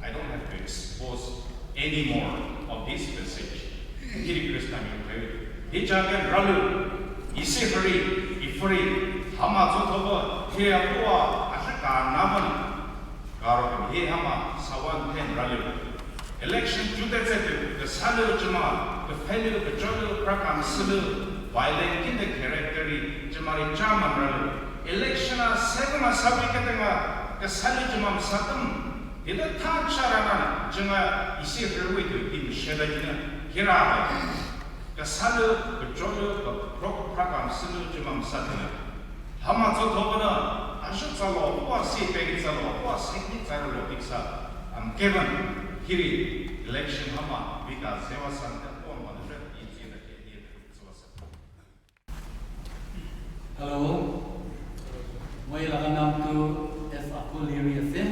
I don't have to expose any more of this message. Kiri Kristani Hijagan Ralu, Isifri, Ifri, Hamazotoba, Hiapua, Ashaka Naman, Garokan, Hihama, Sawan Ten Ralu. Election Judezetu, the Salu Jama, the Fellow, the Jodu Prakam Sulu, violent in the character, Jamari Jaman Ralu. Election Segama Sabikatanga, the Salu Jamam Satum, in the Tancharana, Jama, Isifri to Tim Shedajina. Kira, kesalu, kejodoh, keprogram selu cuma satu. Hama jodhobna, asyik salo, puasi pergi salo, puasi ini cara logik sa. Kevin, kiri election hama, bika sewa sangat pun manusia ini nak dia sewa. Hello, मैं लगा नाम तो S अकुल area से,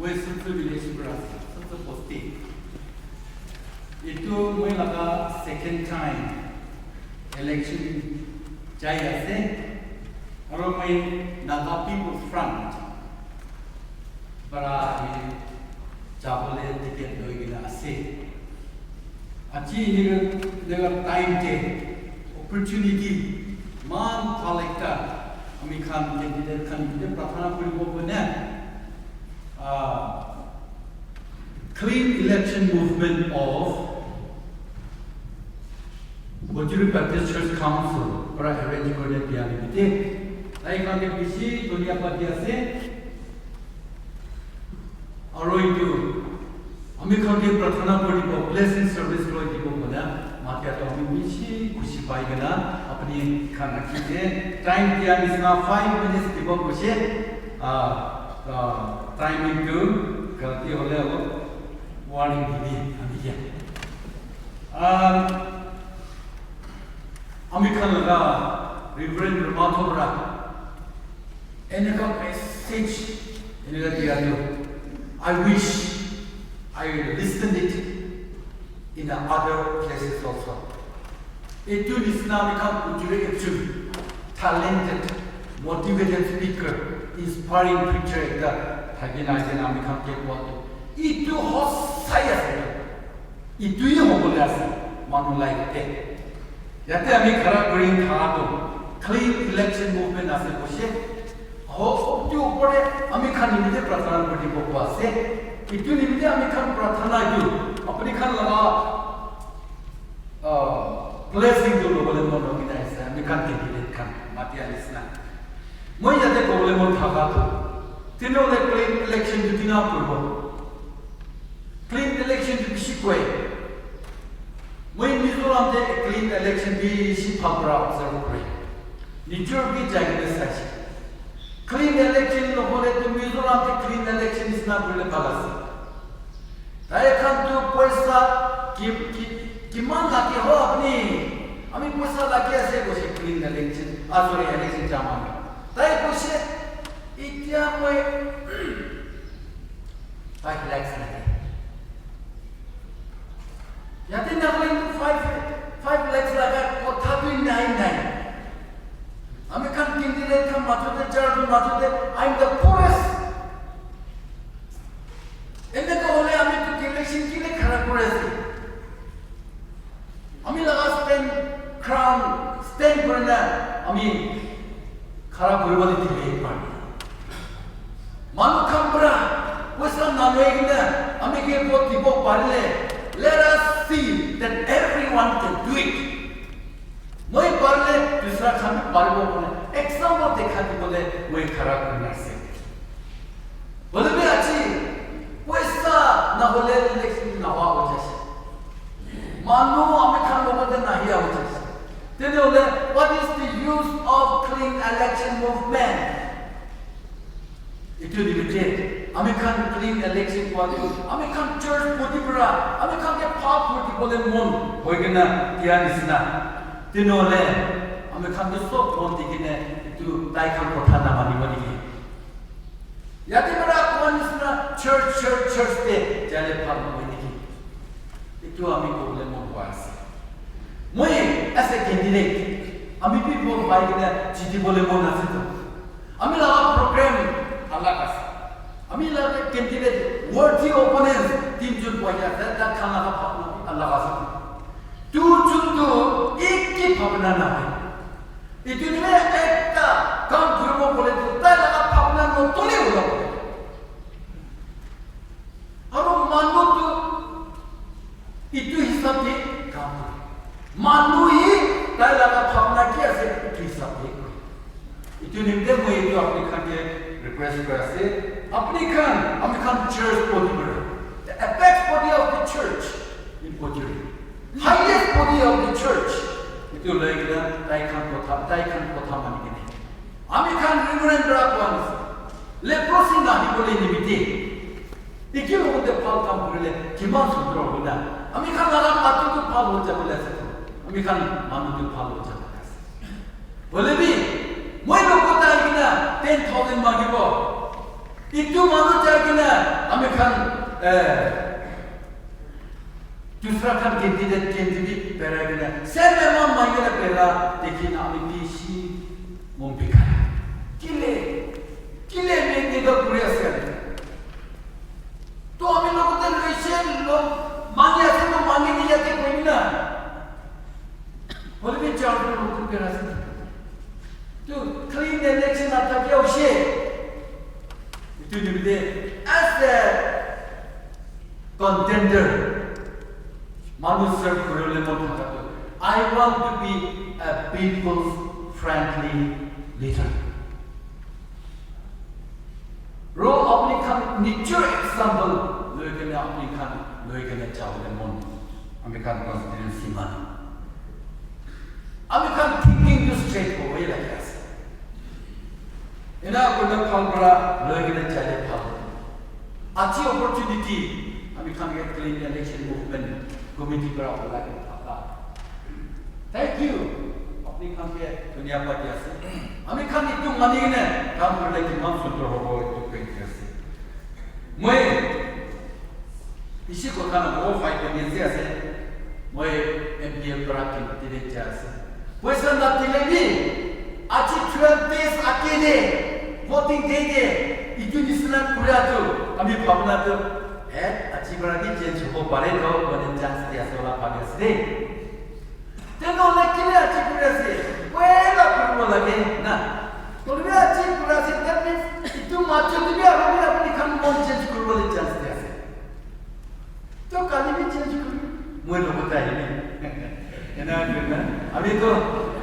मैं super village ब्रास, super पोस्टी. Itu मैं लगा second time election jaya से, और मैं Naga People Front बड़ा ये चावले टिकट दो गिला से. अच्छी निगर time के opportunity मान थालेक्टा अमिखान candidate खान ये प्रार्थना करी वो बने clean election movement of Bojuru Baptist Church Council para arrange करने दिया निकले. लाइक आगे बिशी दुनिया पर दिया से और itu अमिखान के प्रार्थना करी वो blessing service लो दिको बना मात्या तो अमी बिशी खुशी पाई गना अपनी खाना खींचे time दिया निस्ना 5 minutes दिको खुशी time itu गलती हो ले वो warning ini aja. American laga Reverend Ramatobra. Enakam message enakam dia tu. I wish I listened it in the other places also. Itu Islamikam ujure itu talented, motivated speaker, inspiring preacher. Kita hagi naik American ke buat. Itu host saya. itu yang boleh asal manulai ke. Jadi kami kerap beri thado clean election movement asal bosye. Oh, itu upore kami kan ini pratana beri bawa se. Itu ni kami kan pratana itu. Apni kan laga blessing dulu boleh mau kita esa. Kami kan tidak kan mati alisna. Moi jadi boleh mau thado. Tino le clean election itu tina purbo. Clean election itu bisi kue. Moi Mizoram de clean election bisi pabra observe kue. Nijur bi jagi desai. Clean election lo boleh tu Mizoram de clean election isna boleh bagas. Saya kan tu puasa kiman lagi ho apni. Ami puasa lagi ase bose clean election. Sorry election zaman. Saya bose itia moi 5 lakhs lagi. Yati nakling 5 lakhs lagi. Kota tu 9. Ami kan kindile kan matude jardu matude. I'm the poorest. Ende ko hole ami tu election kile khara koresi. Ami laga stand korna ami khara koribadi tile par. Manu kambra wesa nanoigna ami ke bo tipo parle. Let us see that everyone can do it. Moi parle dusra kami parbo bole. Example dekha di bole moi khara korna se. Bole bhi achi wesa na hole election na wa hoje. Manu ami khan logo de nahi hoje. Tene hole what is the use of clean election movement? Itu dibete. Ami khan clean election wali. Ami khan church poti pura. Ami khan ke park poti bole mon. Hoigena tian isna. Tene hole ami khan de sok mon dikine itu tai khan kotha na mani mani. Yati bara kon isna church de jale park mani. Itu ami ko bole mon was. Moi as a candidate, ami people by the chiti bole mon asito. Ami la program Allah kas. Ami la candidate worthy opponents 3 jun poya that khana ka Allah kas. 2 jun to ek ki bhavna na hai. Itu ni ekta kam gurbo bole to ta la bhavna no tole hola. Aro manu to itu hisab de kam. Manu hi ta la bhavna ki ase itu hisab de. Itu nimde moi itu apni khan ke request करते अपनी Khan American church body the apex body of the church in Potiri highest body of the church itu lagi taikan kota mani ini American reverend berapa leprosi nahi boleh nimiti ikil logo de pal kam boleh kiman sudro boleh American dalam mati tu pal hoja boleh satu American manu tu pal hoja boleh bi moi logo tadi na 10,000 magibo itu manu tadi na American दूसरा kan candidate peragina saya memang manggil pera lekin kami bisi membika kile menega pura sekali तो हमें लोगों ने relation लोग मांगे ऐसे तो मांगे नहीं जाते कोई ना बोले भी चार लोग को क्या रास्ता तो clean election आता क्या उसे itu dia as a contender manusia boleh mengatakan I want to be a people friendly leader ro apni khan nature example loikane apni khan loikane chawle mon american constituency man american thinking to straight away like this ina ko na khalbra loikane chale phal achi opportunity american get clean election movement committee पर आप लगे था thank you अपनी खान के दुनिया पर जैसे हमें खान इतने मनी ने काम करने की मन सुन रहा हो तो कहीं कैसे मैं इसी को खाना वो फाइट करने से ऐसे मैं एमपीए प्राप्त करने जैसे वैसा ना तिले भी आज 12 days अकेले voting day इतनी निस्ना पूरा तो हमें भावना तो 아치바라기 젠치고 바레도 거는 찬스 야소라 파데스데 Tengok lagi ni aci kurasi. Wala perlu lagi. Nah, kalau dia aci kurasi, that means itu macam dia orang dia apa ni kan mau change kurang boleh chance dia. Tu kali ni change kurang. Mui logo tak ini. Enak kan? Abi tu,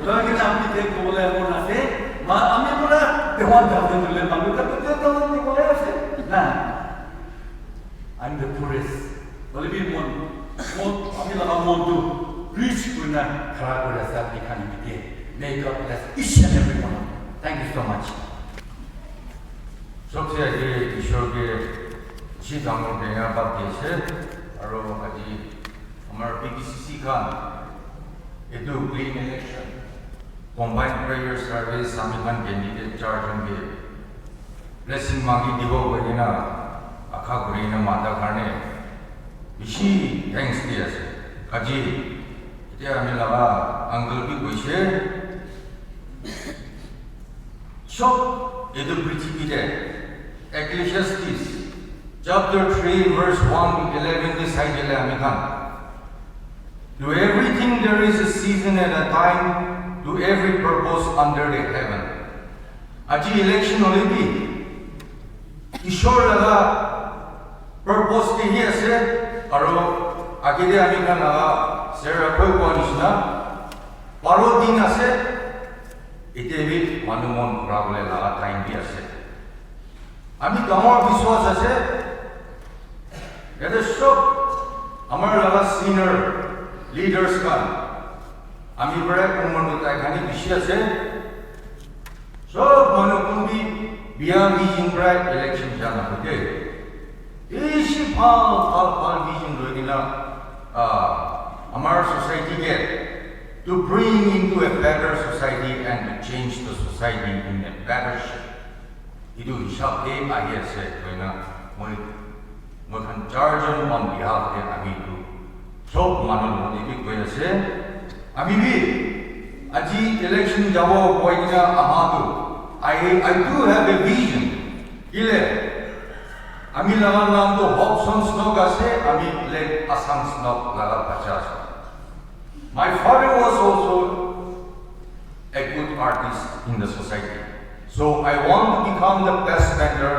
lagi ni abi dia boleh mau nasi. Ami pula dewan dah boleh malu tak betul ni boleh nasi. Nah, I'm the poorest. Lebih mau ami lah mau tu. Reach Puna Karagura Sabdi Kanimite. May God bless each and every one. Thank you so much. सबसे आगे ईश्वर के अच्छी दामों के यहाँ बात कैसे और आज हमारे PPCC का एडु clean election combined prayer service सामिकान कैंडिडेट चार्ज होंगे blessing मांगी दिवो बनिना आखा गुरीना माता करने इसी thanks दिया से काजी इतने हमें लगा अंकल भी कोई से सब एडु पृथ्वी के Ecclesiastes chapter 3 verse 1 to 11 this idea amikan. To everything there is a season and a time, to every purpose under the heaven. Aji election olibi ishor laga purpose ke hi ase aro agide amikan laga sera koi konishna paro din ase itebi manumon kurabole laga time bi ase. আমি গাঁৱৰ বিশ্বাস আছে এটা সব আমাৰ লগা senior লিডাৰ্স কান আমি প্ৰায় কোনমন তাইখানি বিশ্বাস আছে সব মানুহ কোনবি বিয়া বিজিং প্ৰায় ইলেকশন জানা হতে এই ভাল বিজিং লৈ কিনা আমাৰ সোসাইটিকে to bring into a better society and to change the society in a better shape. Itu hisab ke akhir se koina moi kan charge on behalf de ami tu sob manu modi bi koina se ami bi aji election jabo koina aha tu I do have a vision ile ami laga naam to Hobson Snog ase ami le Assam Snog laga pachas. My father was also a good artist in the society. So I want to become the best vendor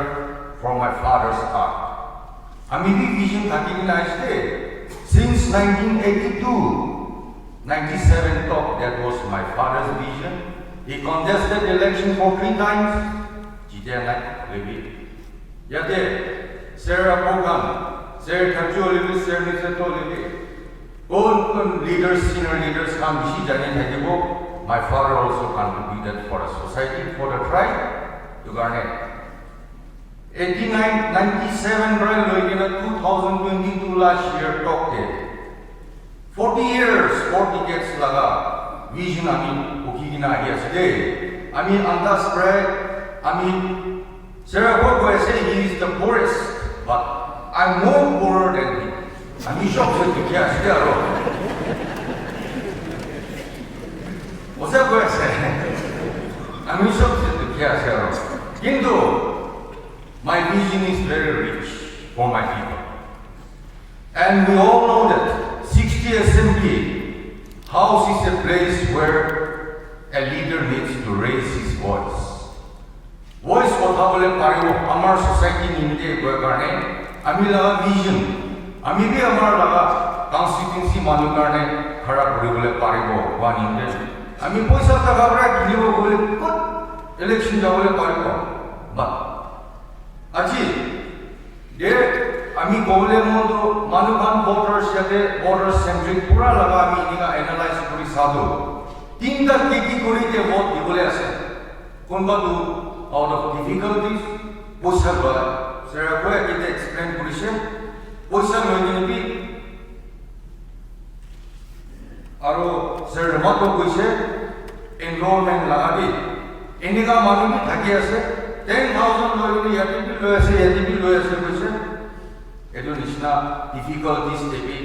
for my father's art. Amiri vision Kakinai since 1982, 97 top, that was my father's vision. He contested election for 3 times. Jidena Levi. Yate, Sarah Bogan, Sarah Kacho Levi, Sarah Nisato Levi. All leaders, senior leaders come to Janin. My father also contributed for a society, for the tribe, to Garnet. 1897, 2022 last year, talked it. 40 years, 40 decades laga, vision amin, ukigina yesterday. I mean, andas spread, I mean, Sarah Boko say he is the poorest, but I'm more poorer than him. I mean, shocked with the cash there. What's that going to say? I'm shocked at the chaos. Hindu, my vision is very rich for my people. And we all know that 60 Assembly House is a place where a leader needs to raise his voice. Voice kotha bole paribo amar society nimite goy karne ami laga vision ami bi amar laga constituency manu karne khara koribole paribo wa nimite আমি পয়সা টাকা পৰা কিনিব গলে কত election যাবলৈ পাৰিব বা আজি দে আমি কবলে মতো মানুহান ভোটাৰ সাথে ভোটাৰ সেন্ট্রিক পুৰা লাগা আমি ইনিকা এনালাইজ কৰি সাদো তিনটা কি কৰিতে ভোট দিবলৈ আছে কোনবাটো আউট অফ ডিফিকাল্টিজ পইচা লয় সেৰা কয় এতে এক্সপ্লেইন কৰিছে পইচা লৈ কিনি আৰু sir মত কৈছে এনরোলমেন্ট লাগাবি এনেকা মানুহ থাকি আছে 10,000 লৈ ইয়াতে লৈ আছে ইয়াতে লৈ আছে কৈছে এটো নিচিনা ডিফিকাল্টিজ দেবি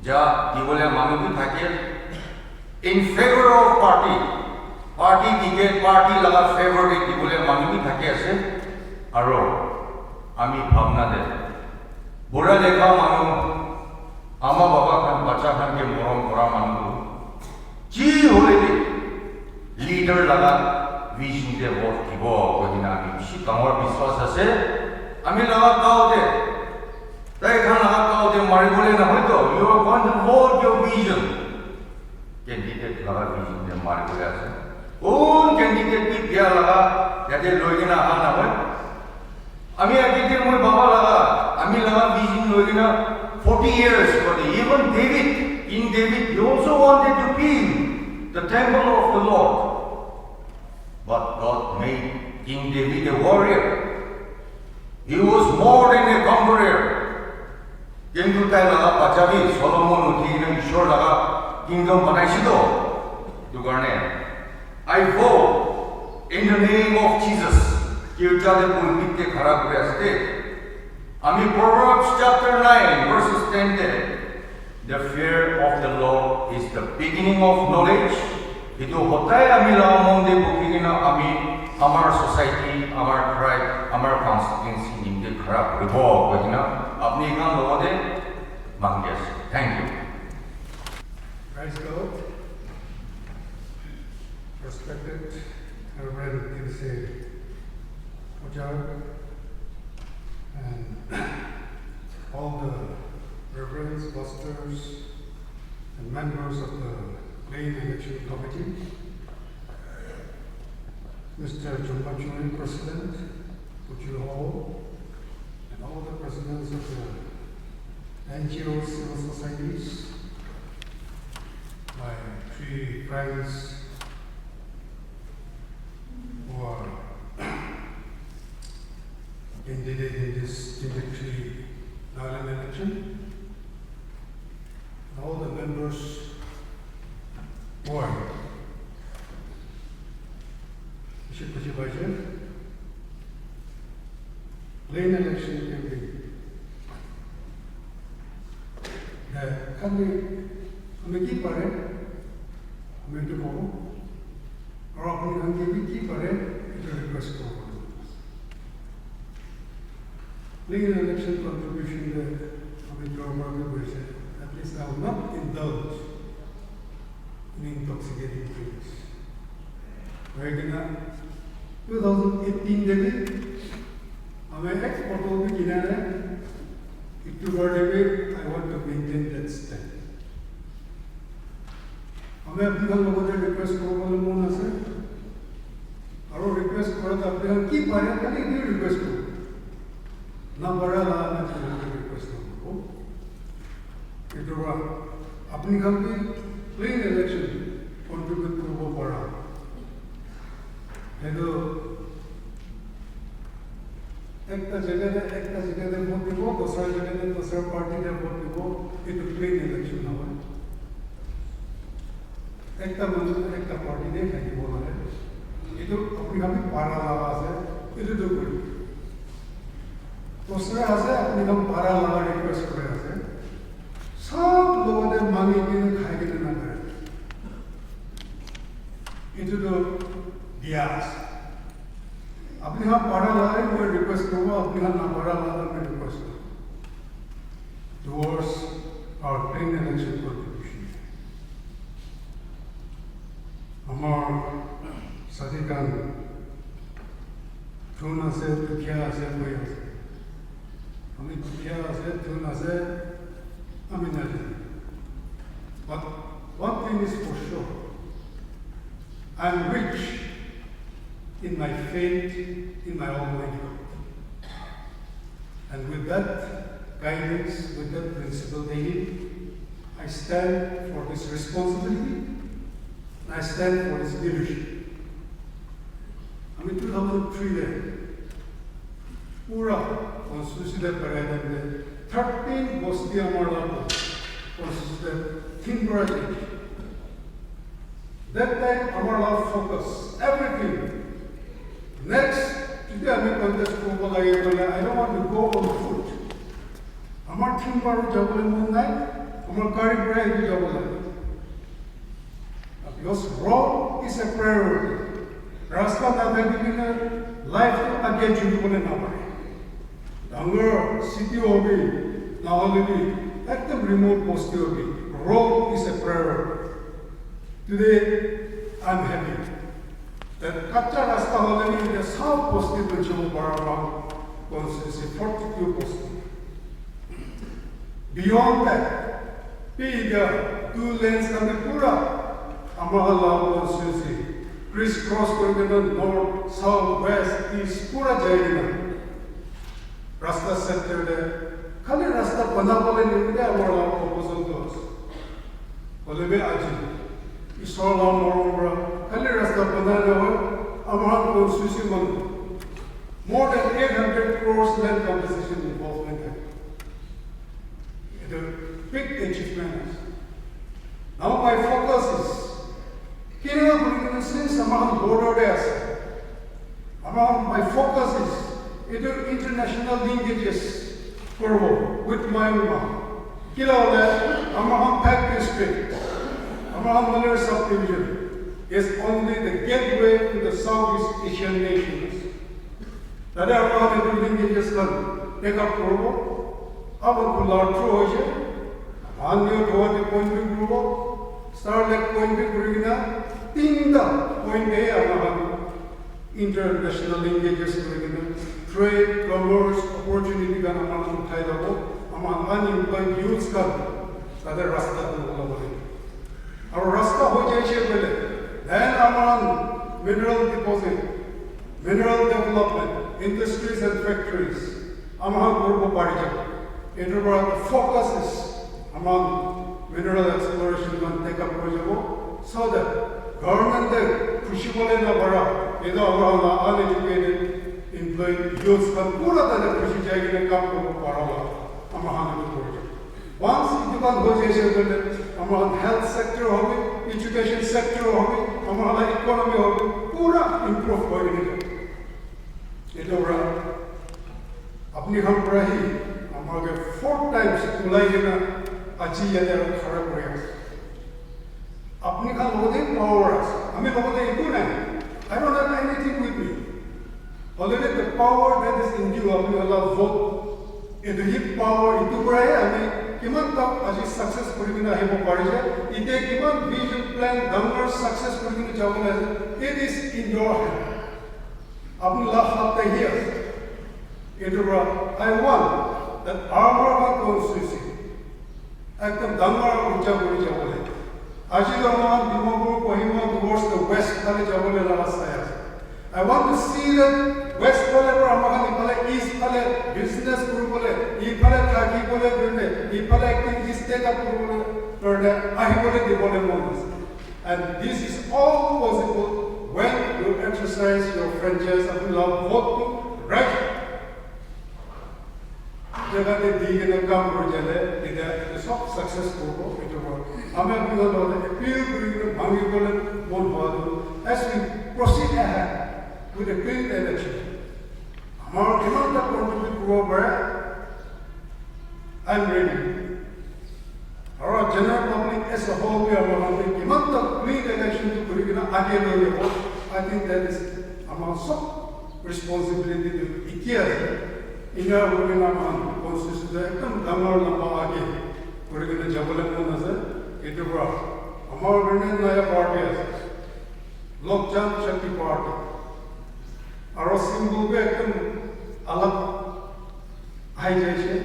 যা দিবলে মানুহ থাকে in favour of party ticket party লাগা ফেভারিট দিবলে মানুহ থাকি আছে আৰু আমি ভাবনা দে बोरा देखा मानो आमा बाबा खान बच्चा खान के मोरम बोरा मानो जी होले दे लीडर लगा विजन दे वोट की वो कोई ना भी तंवर विश्वास से आमी लगा काउ दे ताई खान लगा काउ दे मारी बोले ना हो तो you are going to vote your vision candidate लगा विजन दे मारी बोले ऐसे उन कैंडिडेट की प्यार लगा जैसे लोग ना आना हो आमी आगे के मुझे बाबा लगा आमी लगा विजन लोग ना 40 years for the even David in David he also wanted to build the temple of the Lord but God made King David a warrior he was more than a conqueror কিন্তু তাই লাগা পাঁচাবি Solomon উঠিনে ঈশ্বর লাগা kingdom বানাইছিল তো কারণে I vote in the name of Jesus কিউটাদের পূর্বিককে খারাপ করে আসতে আমি Proverbs chapter 9 verses 10 তে the fear of the Lord is the beginning of knowledge itu হতাই আমি লাগা মন দিয়ে বুকিনা আমি আমার সোসাইটি আমার ট্রাইব আমার কনস্টিটিউয়েন্সি নিমতে খারাপ হইব কইনা আপনি এখান লোকে মাঙ্গিয়াস thank you Praise God. Respected Reverend Kinsey Ojal and all the reverends, pastors, and members of the Lane Election Committee, Mr. Chumbachuri, President, Puchu Hall, and all the presidents of the NGOs, civil societies, my three friends who are candidates in this district Nagaland election, and all the members who are Lane election campaign. हमें की पढ़े हमें तो कहो और अपनी हंगे भी की पढ़े जो रिक्वेस्ट करो लेकिन इलेक्शन कंट्रीब्यूशन में हमें जो हमारे वैसे at least I will not indulge in intoxicating drinks. Wagner 2018 में हमें एक बोतल भी गिना है इतने बड़े में I want to maintain that stand. हमें अपने लोगों से रिक्वेस्ट करो बोले मोना से और रिक्वेस्ट करो तो अपने की पारे खाली ये रिक्वेस्ट करो ना बड़ा लाना चाहिए रिक्वेस्ट करो इधर वाह अपनी घर में प्लेन इलेक्शन कंट्रीब्यूट करो बड़ा है तो एक जगह में वोट दिवो दूसरा जगह में दूसरा पार्टी ने वोट दिवो ये तो प्लेन इलेक्शन ना हो एक पार्टी ने कहीं बोला है ये तो अपनी हम पारा लगा से ये तो कोई दूसरे हासे अपनी हम पारा लगा रिक्वेस्ट कर रहे हैं सब लोगों ने मांगे कि खाए के ना करे ये तो बियास अपने हम पारा लगा कोई रिक्वेस्ट करो अपने हम ना पारा लगा मैं रिक्वेस्ट करो towards our plain election contribution हमार सदिकान थोड़ा से दुखिया से कोई हमें दुखिया से थोड़ा से हमें ना जाने but one thing is for sure I am rich in my faith in my Almighty God and with that guidance with that principle daily I stand for this responsibility I stand for his leadership. I mean, 2003 there, पूरा constituted paradigm 13 Bosnia Marlabo constituted Kinbride. That time, our love focus everything. Next, today I may contest I don't want to go on foot. Our Kinbride Jabal Moonlight, our Caribbean Jabal. Because road is a priority. Rasta Nabedina life again to put in our Danger, city of 나홀리비 액tive remote posteriorly. Road is a prayer. Today, I'm happy that Kacha Rasta Holani the South Postal Joe Barabang consists 42 postal. Beyond that, be the 2 lanes and the Pura Amahala constituency, crisscross going north, south, west, east, Pura Jaina. Rasta sector there. Kali Rasta Panapole Nibida Amala proposal to us. Olebe Aji. Isola Morobra, Kali Rasta Panana, Amahan constituency money. More than 800 crores land compensation involvement there. The big achievement. Now my focus is Kenya Burkina among border days. My focus is international linkages with Myanmar. Kilaulet, among Pac district, among Malay subdivision is only the gateway to the Southeast Asian nations. That are the linkages done. Take up Purvo. Aban Kular Troje, Anyo Toati Point Group, Starlake Point Gurina, Tinda Point A, Amahan, international linkages Gurina, trade, commerce, opportunity Ganaman Taidabo, among unemployed youths, other Rasta and Olabari. Our Rasta Hoje, then among mineral deposit, mineral development, industries and factories, among Gurbo Parija. The focus is among mineral exploration and take up project so that government pushable in the bara, uneducated employed youths can put out the pushing and come to Parala, Amahan project. Once it becomes among health sector, education sector, among economy, pura improve coordinator. It over Apni Hamprahi. 4 times Tulaina Achiya Karakoreas. Apnika Lodi powers. I mean, I don't have anything with me. Already the power that is in you, Allah vote. In the hip power, into Bray, I mean, Kiman as is success for him in a Hippoparija, it take Kiman vision plan, Dangar success for him in Javan, it is in your hand. Abdullah Hatta here. I want that armor constituency, active Dangar Ujaburi Jabole. Ajidama, Dimoguru, Kohima towards the west, Jabole Lasayas. I want to see that west Pale, Ramahani, east Pale, business group, Ipale, Taki Pole, Ipale activities, take up Ahipole, Dibole. And this is all possible when you exercise your franchise of love, vote to right. जगह दीगे न काम हो जाले इधर सब successful हो इधर वो हमें भी तो लोग appeal करेंगे भांगी बोले बोल बात as we proceed ahead with the clean election हमारे इमान तक contribute करो बड़ा I'm ready our general public as a whole we are wanting इमान तक clean election to करेंगे ना आगे लोग हो I think that is हमारा सब responsibility to इकिया Inga Rugina Man consists of the Damar Lamba Agi, Rugina Jabalak Munaza, Itubra, Amar Bernan Naya parties, Lokjan Shakti Party. Our symbol Beckham Alap Hijation,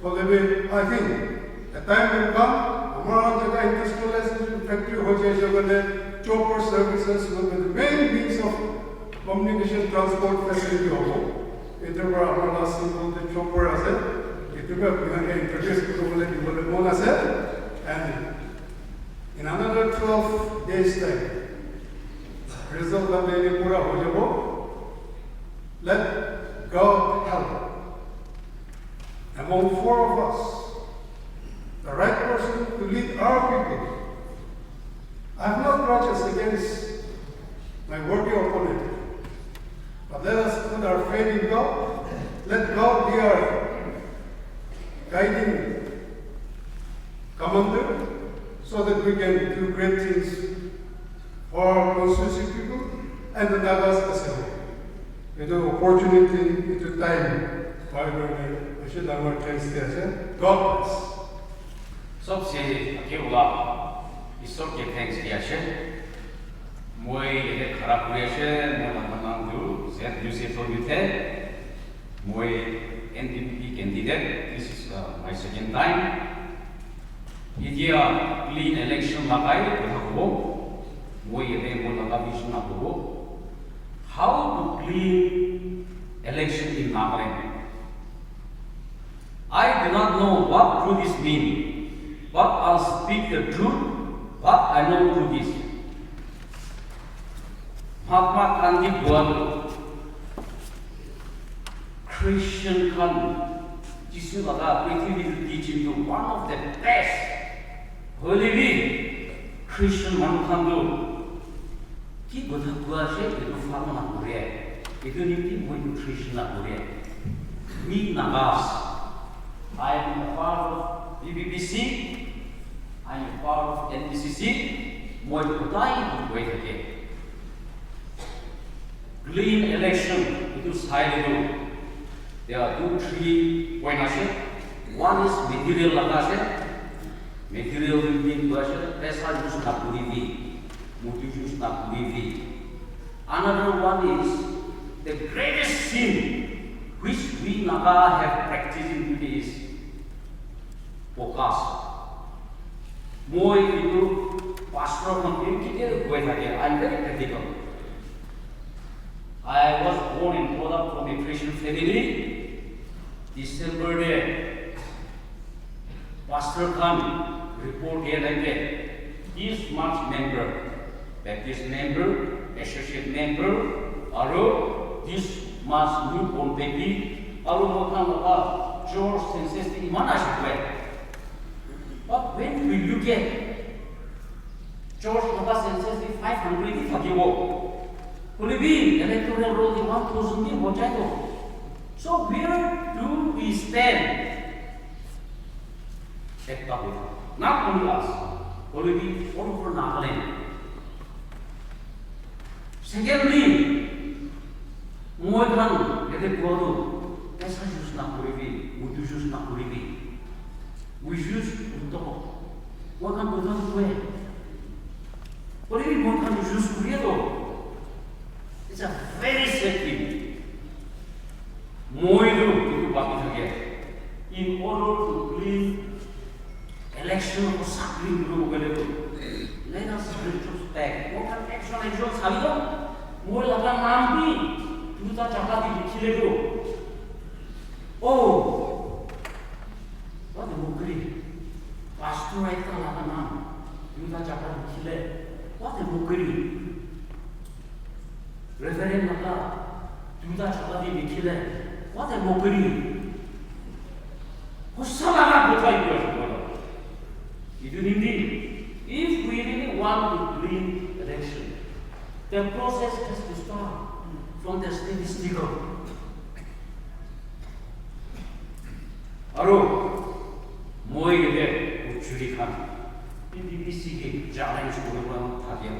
for the way I think the time will come, Amar Jaga industrialization factory Hoja chopper services will be the main means of communication transport facility. Itu berapa symbol the chopper as it. Itu berapa introduce to the as it. And in another 12 days time, result of the pura hojabo. Let God help. Among 4 of us, the right person to lead our people. I have no grudges against my worthy opponent. But let us put our faith in God. Let God be our guiding commander so that we can do great things for our constituency people and the Nagas Assembly. itu opportunity, itu time. Bible masih dalam translation. God bless. सबसे केवला ईश्वर के thanks किया है मोए ये खराब हुए है मोला मनांग दो जेट यूसेफुल विथे मोए NDP candidate this is my second time इडिया clean election लगाई तो मोए ये मोला का विषय ना हो how to clean election in Nagaland I do not know what truth is mean but I'll speak the truth, what I know through this. Mahatma Gandhi buat Christian kan, jisu kata prithvi teaching to one of the best holy Christian manukan tu. Ki bodoh buat sih itu farman nak boleh, itu ni mungkin Christian nak boleh. We Nagas, I am a part of BBBC. I am part of NPCC. Moi putai buat lagi. Clean election itu saya itu. There are 2-3 points. One is material laga. Material will be question. Pesa use na puri mutu use na puri. Another one is the greatest sin which we Naga have practiced in today is focus. Moi itu pastor mungkin kita buat lagi. I'm very practical. I was born and brought up from a Christian family. December day, pastor come report here like that. This much member, Baptist member, associate member, aro this much newborn baby, aro mukha George census di mana sih? But when we look at George Mata census di 500 di Fakiwo, Kulibin electoral roll di 1,000 di Mojaito. So where do we stand? Check that with not only us, Kulibin all over Nagaland. Secondly, Moekan electoral, esa jus na Kulibin, mutu jus na Kulibin. We use untuk makan betul kue. Kalau ini makan jus kue tu, it's a very sad thing. Moi itu bagi saja. In order to clean election or something dulu kalau itu, let us retrospect. Makan election sekali tu, moi lakukan mampi, kita cakap di kiri tu. Oh. What the mukri? Pastor itu lah nama. Kita cakap kile. What the mukri? Referendum lah. Kita cakap di kile. What the mukri? Khususnya apa itu? Itu ini. If we really want to clean election, the process has to start from the statistical. Aru. Moi ये उच्चरी Khan BBC के challenge को लोगों था दिया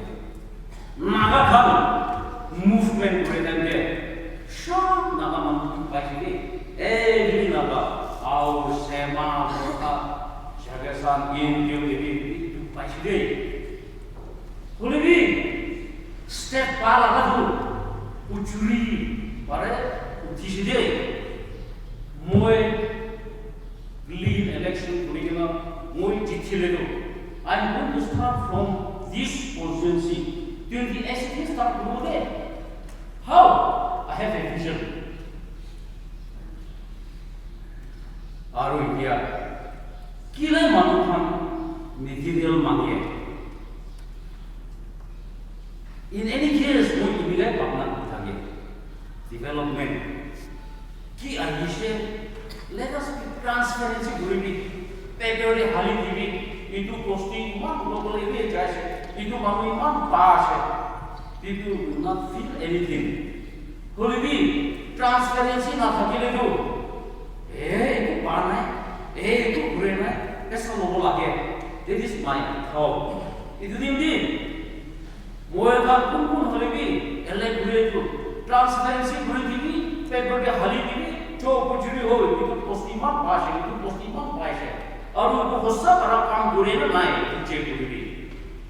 Naga Khan movement प्रेरण के शाम नागा मंत्री पार्टी every नागा आउ सेमा मोटा जगसान इंडियो भी पार्टी बोले भी step पाला का तो उच्चरी पारे उच्ची दे moi clean election kurigina moi chichilego. I'm going to start from this constituency. Till the ST start to there. How? I have a vision. Aru India. Kile manukan material mangi. In any case, moi ibilai pagna thage. Development. Ki ayishe. Let us be transparency during February holiday. Itu posting one global area judge. Itu mahu one pass. People will not feel anything. Holiday transparency na thakile tu. Itu parna. Itu kurena. Kesa global lagi. That is my thought. Itu dimdi. Moe kan pun holiday. Elek tu transparency beri paper ke hali ini jo kujuri ho itu postima paise aru ko hossa para kam dure na nai je kujuri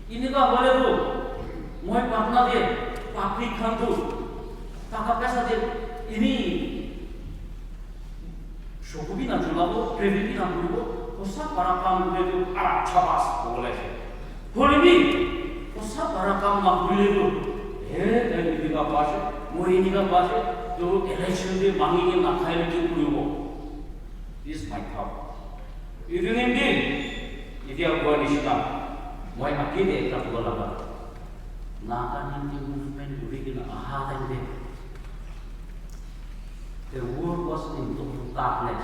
ini ka bole do moi patna de papri khantu taka pesa de ini shokubi na julabo credit na duro hossa para kam dure do ara chabas bole holibi hossa para kam ma dure do ini ka paise moi ini ka paise जो election de mangi ke na khaile ke puribo this my thought idinin din idia go nishita moi akide ekta bola ba na kanin ke movement duri ke na aha tande the world was in total darkness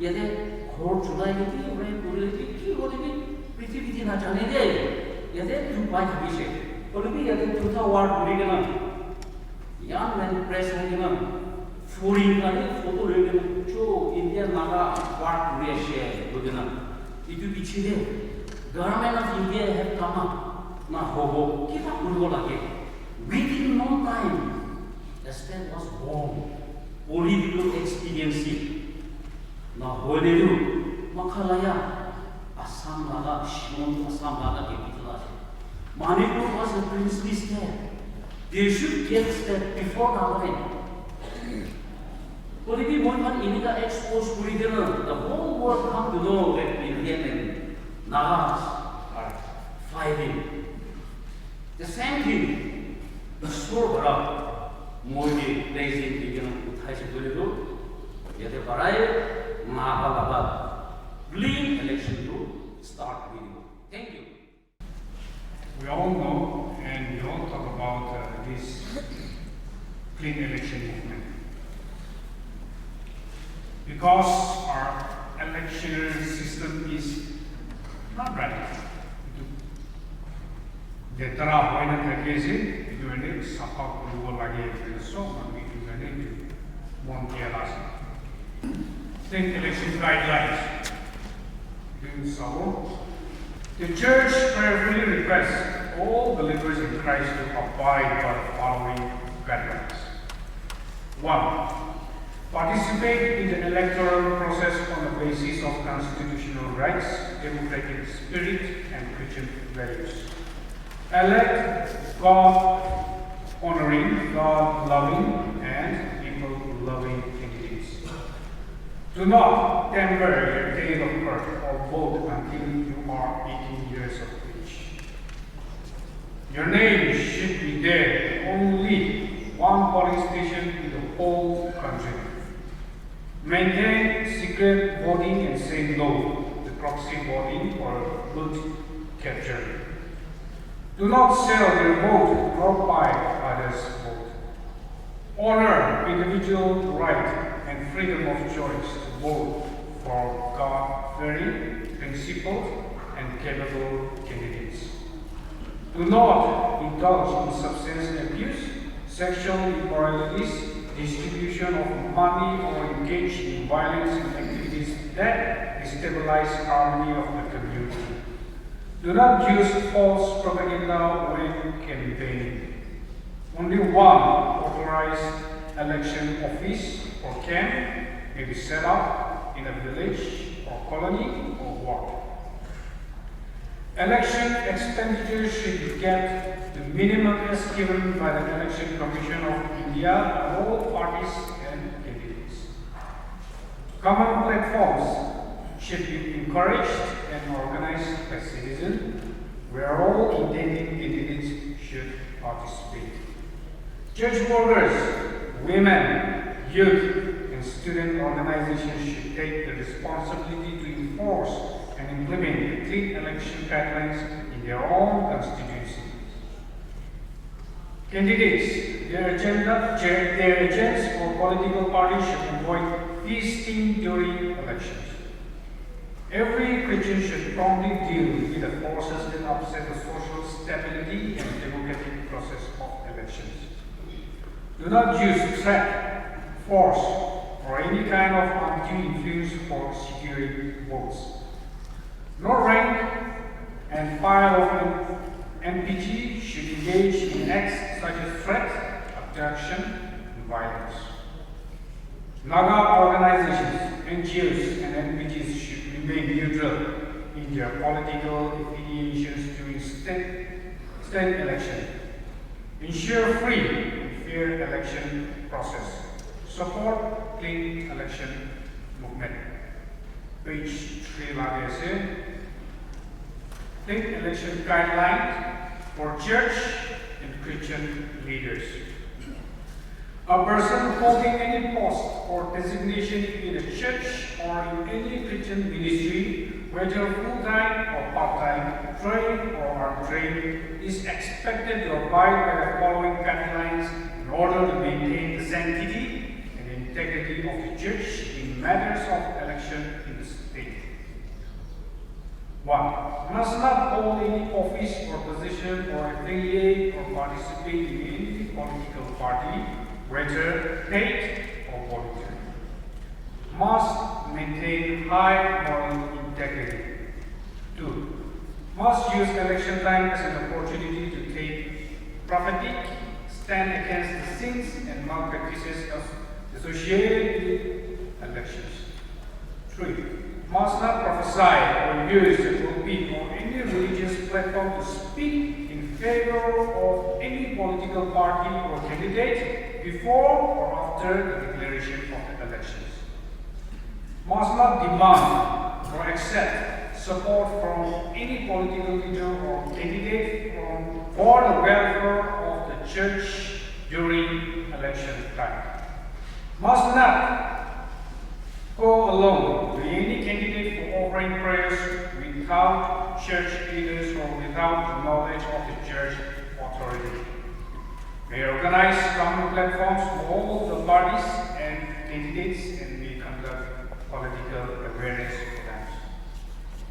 yede khor chulai ke ore puri ki hore ki prithvi din na jane de yede tu pai habise ore bi yede tu tha war duri ke na young men press hangina foreign kani photo regena cho India naga part Malaysia regena itu pichide government of India have come up na hobo kita purbo lage within no time the state was born political experience na holeru makhalaya Assam naga Shimon Assam naga ke bitla Manipur was a princely state. They should get that before now. But if you want India exposed to the whole world come to know that Indian and Nagas are fighting. The same thing, the Sorba, Modi, Lazy, Taisi Tulido, yet the Parai, Mahababa, clean election to start video. Thank you. We all know and we all talk about this clean election movement. Because our election system is not right. The Tara Hoina Takesi, it will need Sapa Kuru Lagi, so we will need Montialas. State election guidelines. The church prayerfully requests all believers in Christ to abide by the following guidelines. 1. Participate in the electoral process on the basis of constitutional rights, democratic spirit, and Christian values. Elect God-honoring, God-loving, and people-loving candidates. Do not temper your date of birth or vote until you are 18 years of age. Your name should be there only one polling station in the whole country. Maintain secret voting and say no to proxy voting or booth capture. Do not sell your vote nor buy others' vote. Honor individual right and freedom of choice to vote for God-fearing, principled, and capable candidates. Do not indulge in substance abuse, sexual immoralities, distribution of money, or engage in violence and activities that destabilize harmony of the community. Do not use false propaganda when campaigning. Only one authorized election office or camp may be set up in a village or colony or ward. Election expenditures should get the minimum as given by the Election Commission of India by all parties and candidates. Common platforms should be encouraged and organized by citizens, where all intending candidates should participate. Church workers, women, youth, and student organizations should take the responsibility to enforce and implement the clean election guidelines in their own constituencies. Candidates, their agents or political parties should avoid feasting during elections. Every Christian should promptly deal with the forces that upset the social stability and democratic process of elections. Do not use threat, force, or any kind of undue influence for securing votes. No rank and file of MPG should engage in acts such as threat, abduction, and violence. Naga organizations, NGOs, and NPGs should remain neutral in their political affiliations during state election. Ensure free and fair election process. Support clean election movement. Page 3 lagi ase. Clean election guidelines for church and Christian leaders. A person holding any post or designation in a church or in any Christian ministry, whether full-time or part-time, trained or untrained, is expected to abide by the following guidelines in order to maintain the sanctity and integrity of the church in matters of election in the state. 1. Must not hold any office or position or affiliate or participate in any political party, whether paid or voluntary. Must maintain high moral integrity. 2. Must use election time as an opportunity to take prophetic stand against the sins and malpractices associated with elections. 3. Must not prophesy or use the pulpit or any religious platform to speak in favor of any political party or candidate before or after the declaration of the elections. Must not demand or accept support from any political leader or candidate for the welfare of the church during election time. Must not go along with any candidate for offering prayers without church leaders or without the knowledge of the church authority. May organize common platforms for all the parties and candidates and may conduct political awareness programs.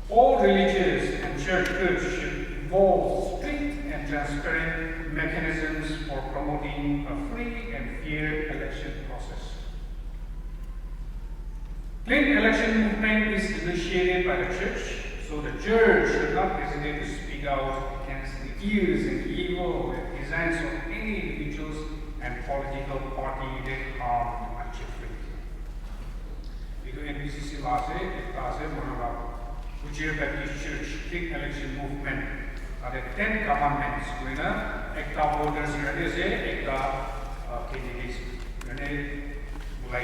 All religious and church groups should involve strict and transparent mechanisms for promoting a free and fair election process. Clean election movement is initiated by the church, so the church should not hesitate to speak out against the ills and evil and designs of any individuals and political party that harm the church. Itu NBCC lase menolak Ujir Baptist Church Clean Election Movement. Ada 10 commandments. Kuina ekta voters ini se ekta candidates ini mulai.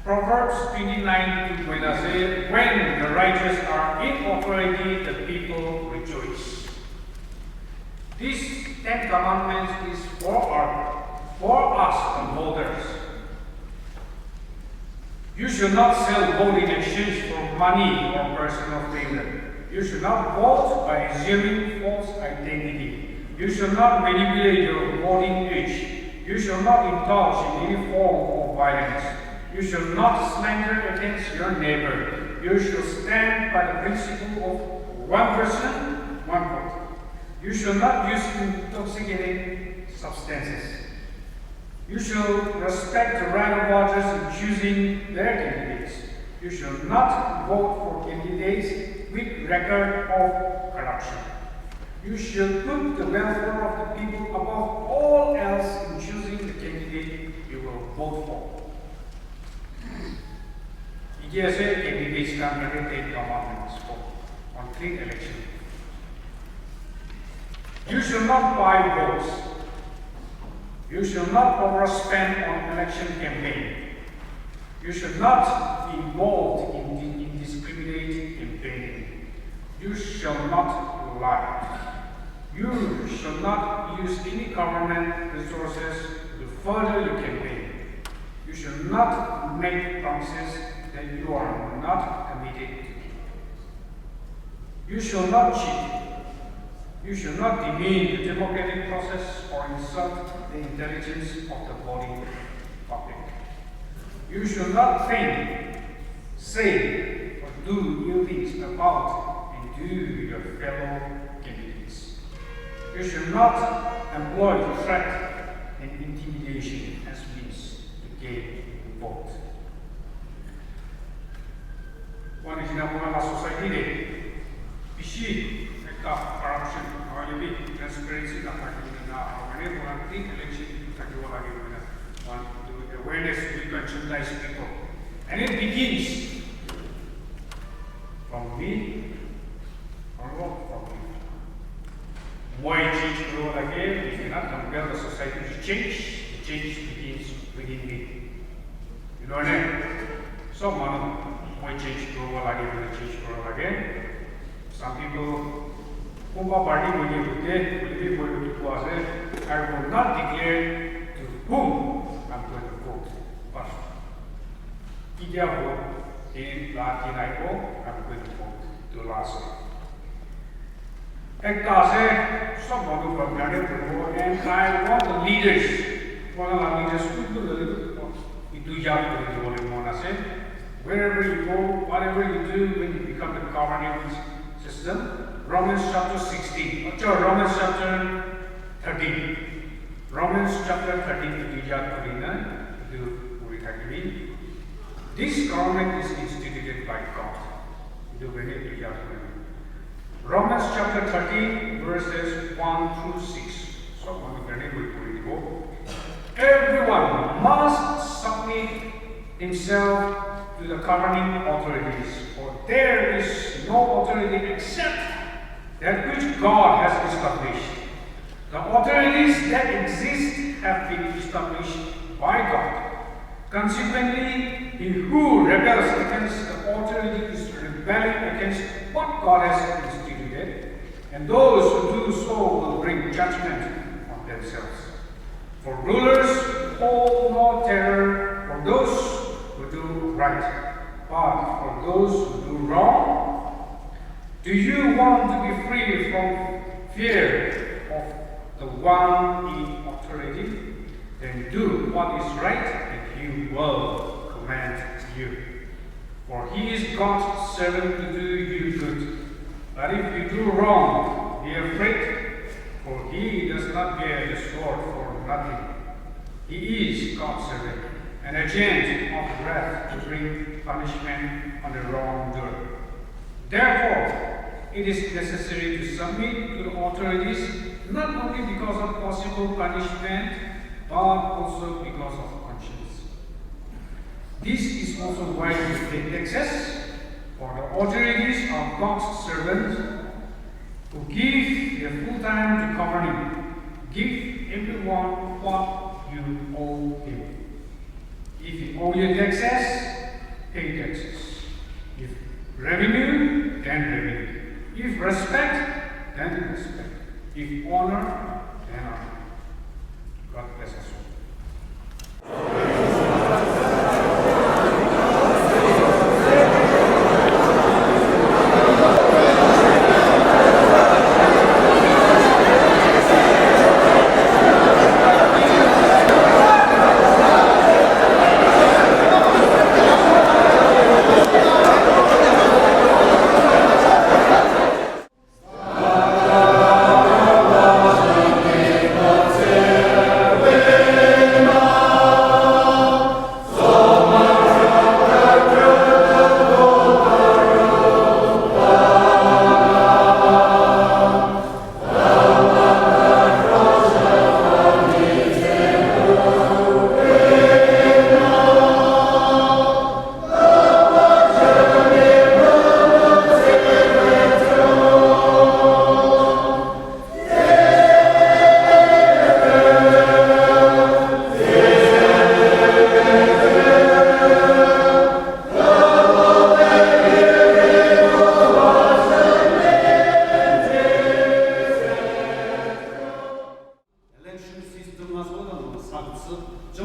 Proverbs 29:20 says, when the righteous are in authority, the people rejoice. These 10 commandments is for us, the voters. You should not sell vote in exchange for money or personal favor. You should not vote by assuming false identity. You should not manipulate your voting age. You should not indulge in any form of violence. You should not slander against your neighbor. You should stand by the principle of one person, one vote. You should not use intoxicating substances. You should respect the right of voters in choosing their candidates. You should not vote for candidates with record of corruption. You should put the welfare of the people above all else in choosing the candidate you will vote for. Yes, candidates can take commandments on clean election. You should not buy votes. You should not overspend on election campaign. You should not be involved in indiscriminate campaigning. You shall not lie. You shall not use any government resources to further your campaign. You should not make promises that you are not committed to. You shall not cheat. You should not demean the democratic process or insult the intelligence of the voting public. You should not think, say, or do ill things about and do your fellow candidates. You should not employ threat and intimidation as means to gain the vote. One is in a society that issue corruption or maybe transparency that clean election civilized people. And it begins from me, from me. Why change grow again? We cannot compel the society to change. The change begins within me. You know what I mean? So, why change grow again? Some people Kumba party will I will not declare to whom I'm going to vote. But India vote in Latin I'm going to vote to last. And someone from Ghana and I want the leaders, one of our leaders to do wherever you go, whatever you do when you become the governing system. Romans chapter 16, Romans chapter 13. Romans chapter 13 this government is instituted by God. Romans chapter 13 verses 1 through 6. Everyone must submit himself to the governing authorities, for there is no authority except that which God has established. The authorities that exist have been established by God. Consequently, he who rebels against the authority is rebelling against what God has instituted, and those who do so will bring judgment on themselves. For rulers hold no terror for those who do right, but for those who do wrong. Do you want to be free from fear of the one in authority? Then do what is right, and he will command you. For he is God's servant to do you good. But if you do wrong, be afraid, for he does not bear the sword for nothing. He is God's servant, an agent of wrath to bring punishment on the wrongdoer. Therefore, it is necessary to submit to the authorities, not only because of possible punishment, but also because of conscience. This is also why we pay taxes, for the authorities are God's servants who give their full time to governing. Give everyone what you owe him. If you owe your taxes, pay taxes. If revenue, then revenue. If respect, then respect. If honor, then honor. God bless us all.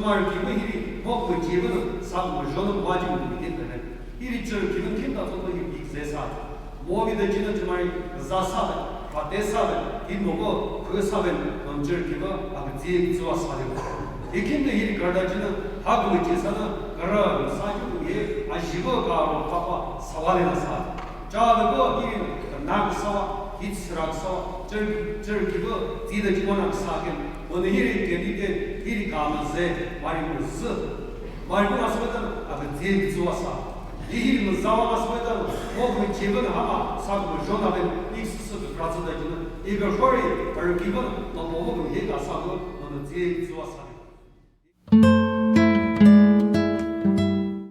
정말 기분이 먹고 집은 사고 저는 와지고 있는데 이리 저 기분 킨다 저도 이 세사 몸이 되지는 정말 자사 바테사 이 먹고 그 사ben 건절 기가 아주 지와 사고 이긴데 이 걸다지는 하고 있지서는 그런 사주에 아시고가 파파 사와레나 사 자고 이 낙사 히츠락사 절 기가 지다 기본학 사겐 오늘 일이 되는데 일이 가면서 말고 나서부터 아주 제일 좋았어. 이 일은 자와가서부터 모든 기분을 하나 사고 전화된 익스스 그라서다지는 이걸 허리 걸 기분 너 모든 얘가 사고 오늘 제일 좋았어.